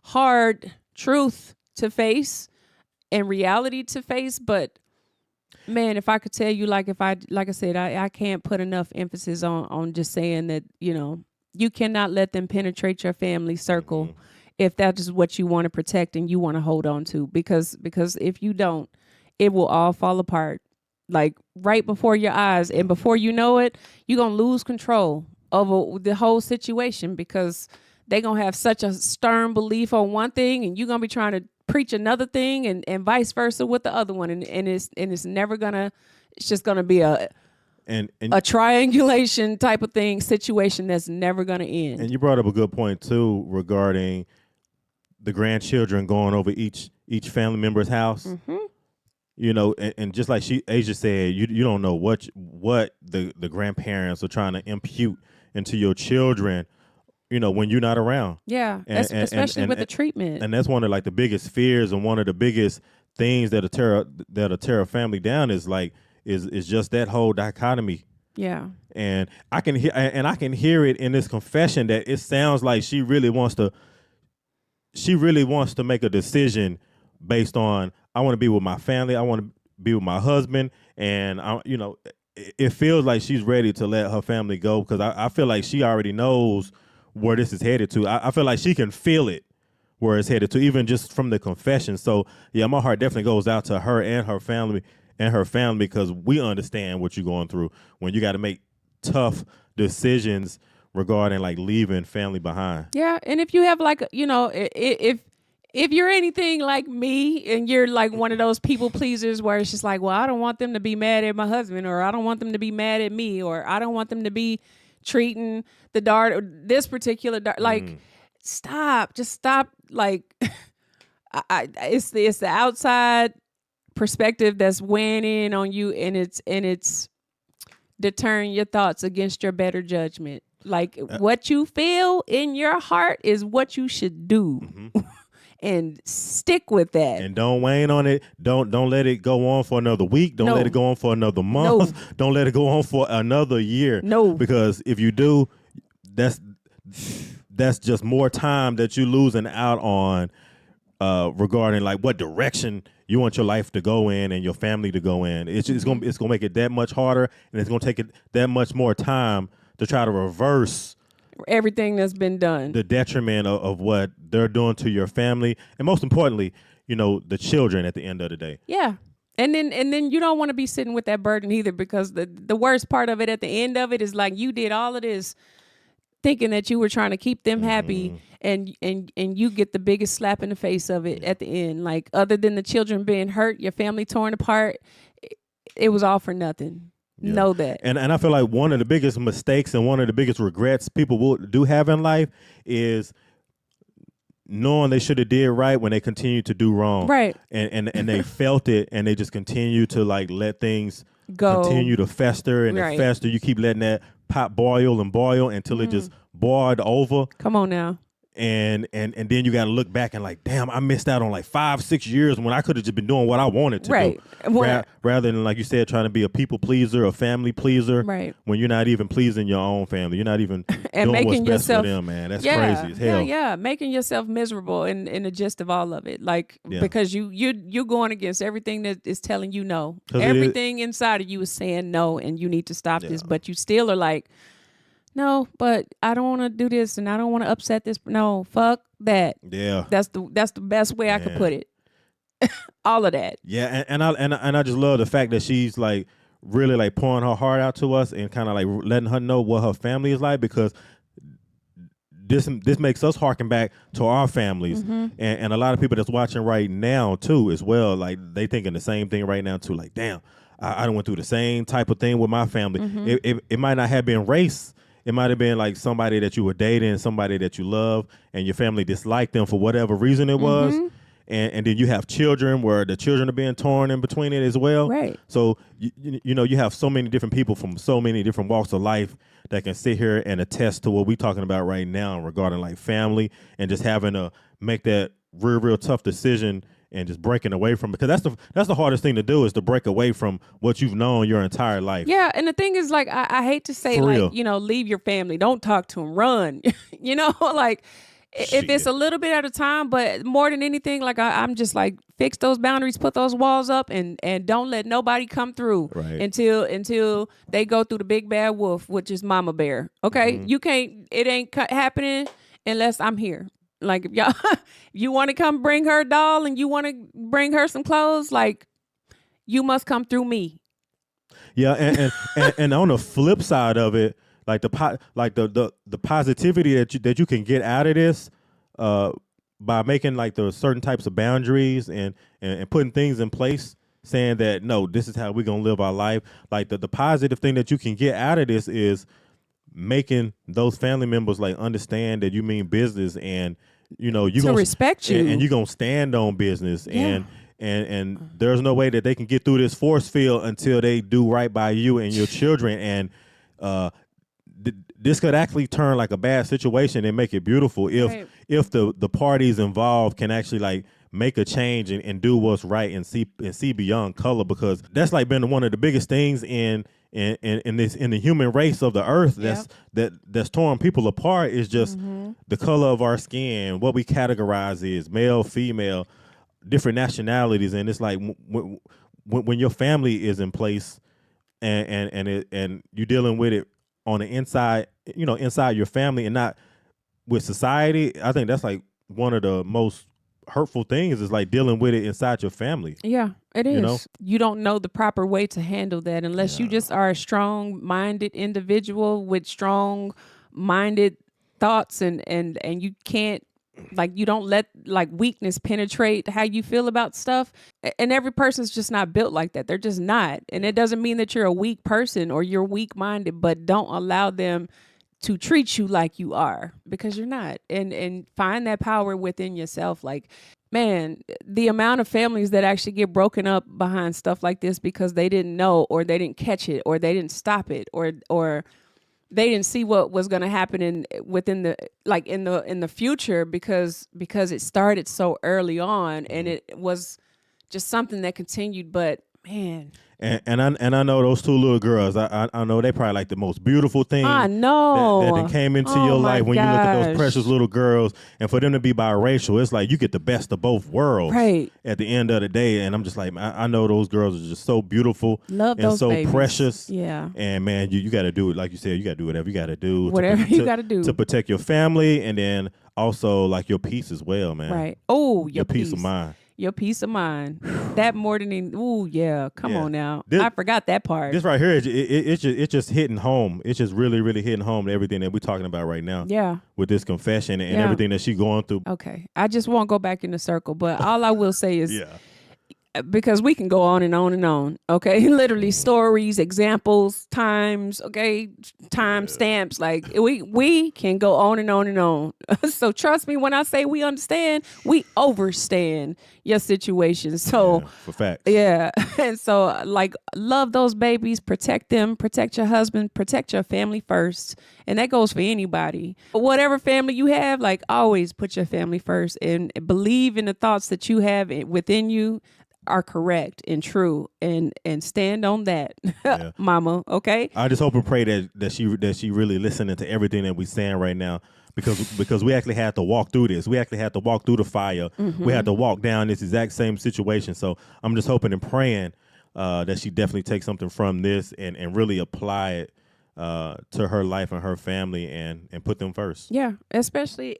Speaker 1: hard truth to face and reality to face, but man, if I could tell you, like I said, I can't put enough emphasis on just saying that, you know, you cannot let them penetrate your family circle if that is what you want to protect and you want to hold on to, because if you don't, it will all fall apart like right before your eyes, and before you know it, you're gonna lose control over the whole situation because they're gonna have such a stern belief on one thing and you're gonna be trying to preach another thing and vice versa with the other one, and it's never gonna, it's just gonna be a triangulation type of thing situation that's never gonna end.
Speaker 2: And you brought up a good point too regarding the grandchildren going over each family member's house. You know, and just like Asia said, you don't know what the grandparents are trying to impute into your children, you know, when you're not around.
Speaker 1: Yeah, especially with the treatment.
Speaker 2: And that's one of like the biggest fears and one of the biggest things that'll tear a family down is just that whole dichotomy.
Speaker 1: Yeah.
Speaker 2: And I can hear it in this confession that it sounds like she really wants to make a decision based on, I want to be with my family, I want to be with my husband, and it feels like she's ready to let her family go because I feel like she already knows where this is headed to. I feel like she can feel it where it's headed to, even just from the confession. So yeah, my heart definitely goes out to her and her family because we understand what you're going through when you got to make tough decisions regarding like leaving family behind.
Speaker 1: Yeah, and if you have like, you know, if you're anything like me and you're like one of those people pleasers where it's just like, well, I don't want them to be mad at my husband, or I don't want them to be mad at me, or I don't want them to be treating the daughter, this particular daughter, like just stop. Like it's the outside perspective that's weighing in on you, and it's deterring your thoughts against your better judgment. Like what you feel in your heart is what you should do. And stick with that. And
Speaker 2: don't wane on it. Don't let it go on for another week. Don't let it go on for another month. No. Don't let it go on for another year.
Speaker 1: No.
Speaker 2: Because if you do, that's just more time that you're losing out on regarding like what direction you want your life to go in and your family to go in. It's gonna make it that much harder, and it's gonna take it that much more time to try to reverse
Speaker 1: everything that's been done,
Speaker 2: the detriment of what they're doing to your family, and most importantly, you know, the children at the end of the day.
Speaker 1: Yeah. And then you don't want to be sitting with that burden either, because the worst part of it at the end of it is like you did all of this thinking that you were trying to keep them happy, and you get the biggest slap in the face of it at the end. Like, other than the children being hurt, your family torn apart, it was all for nothing. Yeah. Know that.
Speaker 2: And I feel like one of the biggest mistakes and one of the biggest regrets people do have in life is knowing they should have did right when they continued to do wrong.
Speaker 1: Right.
Speaker 2: And they felt it, and they just continue to like let things
Speaker 1: Go.
Speaker 2: continue to fester and
Speaker 1: Right.
Speaker 2: fester. You keep letting that pot boil and boil until it just boiled over.
Speaker 1: Come on now.
Speaker 2: And then you got to look back and like, damn, I missed out on like 5-6 years when I could have just been doing what I wanted to
Speaker 1: Right.
Speaker 2: do. Rather than, like you said, trying to be a people pleaser, a family pleaser.
Speaker 1: Right.
Speaker 2: When you're not even pleasing your own family. You're not even
Speaker 1: And
Speaker 2: doing what's
Speaker 1: making
Speaker 2: best
Speaker 1: yourself,
Speaker 2: for them, man. That's crazy as hell.
Speaker 1: Yeah. Making yourself miserable in the gist of all of it. Like, because you're going against everything that is telling you no. Everything inside of you is saying no, and you need to stop this. But you still are like, no, but I don't want to do this, and I don't want to upset this. No, fuck that.
Speaker 2: Yeah.
Speaker 1: That's the best way I could put it. All of that.
Speaker 2: Yeah, and I just love the fact that she's like really like pouring her heart out to us and kind of like letting her know what her family is like, because this makes us harken back to our families, and a lot of people that's watching right now too as well. Like they thinking the same thing right now too. Like, damn, I done went through the same type of thing with my family. It might not have been race. It might have been like somebody that you were dating, somebody that you love, and your family disliked them for whatever reason it was. And then you have children where the children are being torn in between it as well.
Speaker 1: Right.
Speaker 2: So, you know, you have so many different people from so many different walks of life that can sit here and attest to what we're talking about right now regarding like family and just having to make that real tough decision and just breaking away from it. Because that's the hardest thing to do, is to break away from what you've known your entire life.
Speaker 1: Yeah, and the thing is, like, I hate to say,
Speaker 2: For
Speaker 1: like,
Speaker 2: real.
Speaker 1: you know, leave your family. Don't talk to them. Run. You know, like, if it's a little bit at a time, but more than anything, like, I'm just like, fix those boundaries, put those walls up, and don't let nobody come through until they go through the big bad wolf, which is Mama Bear. Okay? You can't, it ain't happening unless I'm here. Like, if y'all, you want to come bring her a doll and you want to bring her some clothes, like, you must come through me.
Speaker 2: Yeah, and on the flip side of it, like the positivity that you can get out of this, by making like the certain types of boundaries and putting things in place, saying that no, this is how we're gonna live our life. Like the positive thing that you can get out of this is making those family members like understand that you mean business, and you know you gonna
Speaker 1: respect you,
Speaker 2: and you're gonna stand on business. And there's no way that they can get through this force field until they do right by you and your children. And this could actually turn like a bad situation and make it beautiful if the parties involved can actually like make a change and do what's right and see beyond color, because that's like been one of the biggest things in the human race of the earth that's torn people apart, is just the color of our skin, what we categorize is male, female, different nationalities. And it's like when your family is in place and you're dealing with it on the inside, you know, inside your family and not with society, I think that's like one of the most hurtful things, is like dealing with it inside your family.
Speaker 1: Yeah, it is.
Speaker 2: You know?
Speaker 1: You don't know the proper way to handle that unless you just are a strong-minded individual with strong-minded thoughts, and you can't, like, you don't let like weakness penetrate how you feel about stuff. And every person's just not built like that. They're just not. And it doesn't mean that you're a weak person or you're weak-minded, but don't allow them to treat you like you are, because you're not. And find that power within yourself. Like, man, the amount of families that actually get broken up behind stuff like this because they didn't know, or they didn't catch it, or they didn't stop it, or they didn't see what was going to happen in the future, because it started so early on, and it was just something that continued. But man.
Speaker 2: And I know those two little girls. I know they probably like the most beautiful thing.
Speaker 1: I know
Speaker 2: that came into your life when you look at those precious little girls, and for them to be biracial, it's like you get the best of both worlds.
Speaker 1: Right. At
Speaker 2: the end of the day, and I'm just like, I know those girls are just so beautiful,
Speaker 1: love
Speaker 2: and
Speaker 1: those
Speaker 2: so
Speaker 1: babies.
Speaker 2: precious.
Speaker 1: Yeah.
Speaker 2: And man, you got to do it, like you said. You got to do whatever you got to do.
Speaker 1: You got to do
Speaker 2: to protect your family, and then also like your peace as well, man.
Speaker 1: Right. Oh,
Speaker 2: your peace of mind.
Speaker 1: Your peace of mind. That more than come on now. I forgot that part.
Speaker 2: This right here, it's just hitting home. It's just really, really hitting home to everything that we're talking about right now.
Speaker 1: Yeah.
Speaker 2: With this confession and everything that she's going through.
Speaker 1: Okay. I just won't go back in the circle, but all I will say is because we can go on and on and on. Okay, literally stories, examples, times. Okay, time stamps. Like we can go on and on and on. So trust me when I say we understand, we overstand your situation. So
Speaker 2: for facts.
Speaker 1: yeah, and so like love those babies, protect them, protect your husband, protect your family first, and that goes for anybody. Whatever family you have, like always put your family first and believe in the thoughts that you have within you are correct and true, and stand on that, mama. Okay.
Speaker 2: I just hope and pray that she really listening to everything that we saying right now, because we actually had to walk through this. We actually had to walk through the fire. We had to walk down this exact same situation. So I'm just hoping and praying that she definitely takes something from this and really apply it to her life and her family and put them first.
Speaker 1: Yeah, especially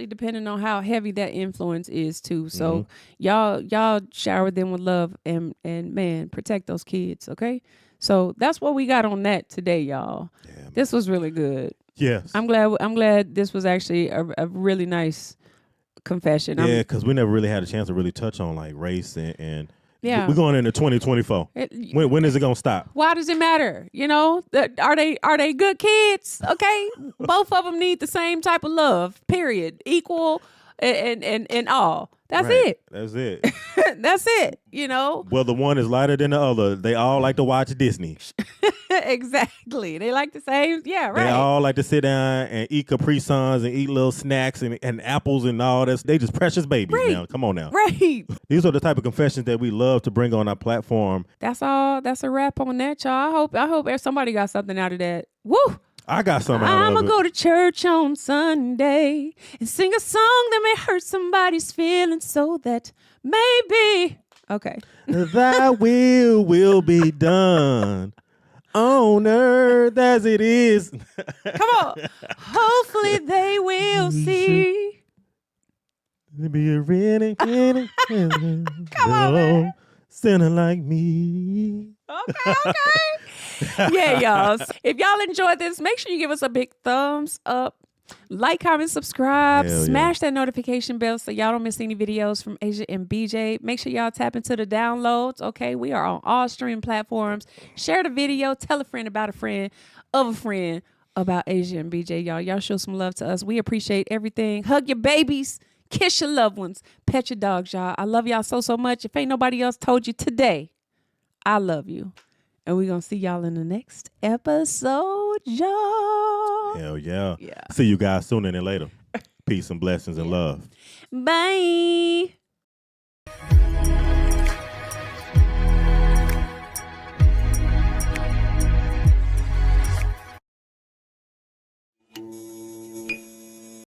Speaker 1: depending on how heavy that influence is too. So y'all shower them with love and man, protect those kids, okay? So that's what we got on that today, y'all. Yeah, this was really good.
Speaker 2: Yes.
Speaker 1: I'm glad this was actually a really nice confession.
Speaker 2: Yeah, because we never really had a chance to really touch on like race and
Speaker 1: yeah.
Speaker 2: We're going into 2024. When is it gonna stop?
Speaker 1: Why does it matter? You know, are they good kids? Okay, both of them need the same type of love. Period. Equal and all. That's it.
Speaker 2: That's it.
Speaker 1: That's it. You know.
Speaker 2: Well, the one is lighter than the other. They all like to watch Disney.
Speaker 1: Exactly. They like the same. Yeah, right.
Speaker 2: They all like to sit down and eat Capri Suns and eat little snacks and apples and all that. They just precious babies now. Come on now.
Speaker 1: Right.
Speaker 2: These are the type of confessions that we love to bring on our platform.
Speaker 1: That's all. That's a wrap on that, y'all. I hope somebody got something out of that. Woo!
Speaker 2: I got something out of it.
Speaker 1: I'm going to go to church on Sunday and sing a song that may hurt somebody's feelings so that maybe. Okay.
Speaker 2: Thy will be done on earth as it is.
Speaker 1: Come on. Hopefully they will see.
Speaker 2: Be a really come
Speaker 1: on, man.
Speaker 2: Sinner like me.
Speaker 1: Okay. Yeah, y'all. If y'all enjoyed this, make sure you give us a big thumbs up. Like, comment, subscribe, smash that notification bell so y'all don't miss any videos from Asia and BJ. Make sure y'all tap into the downloads, okay? We are on all streaming platforms. Share the video. Tell a friend about a friend of a friend about Asia and BJ, y'all. Y'all show some love to us. We appreciate everything. Hug your babies. Kiss your loved ones. Pet your dogs, y'all. I love y'all so much. If ain't nobody else told you today, I love you. And we're going to see y'all in the next episode, y'all.
Speaker 2: Hell yeah. See you guys sooner than later. Peace and blessings and love.
Speaker 1: Bye.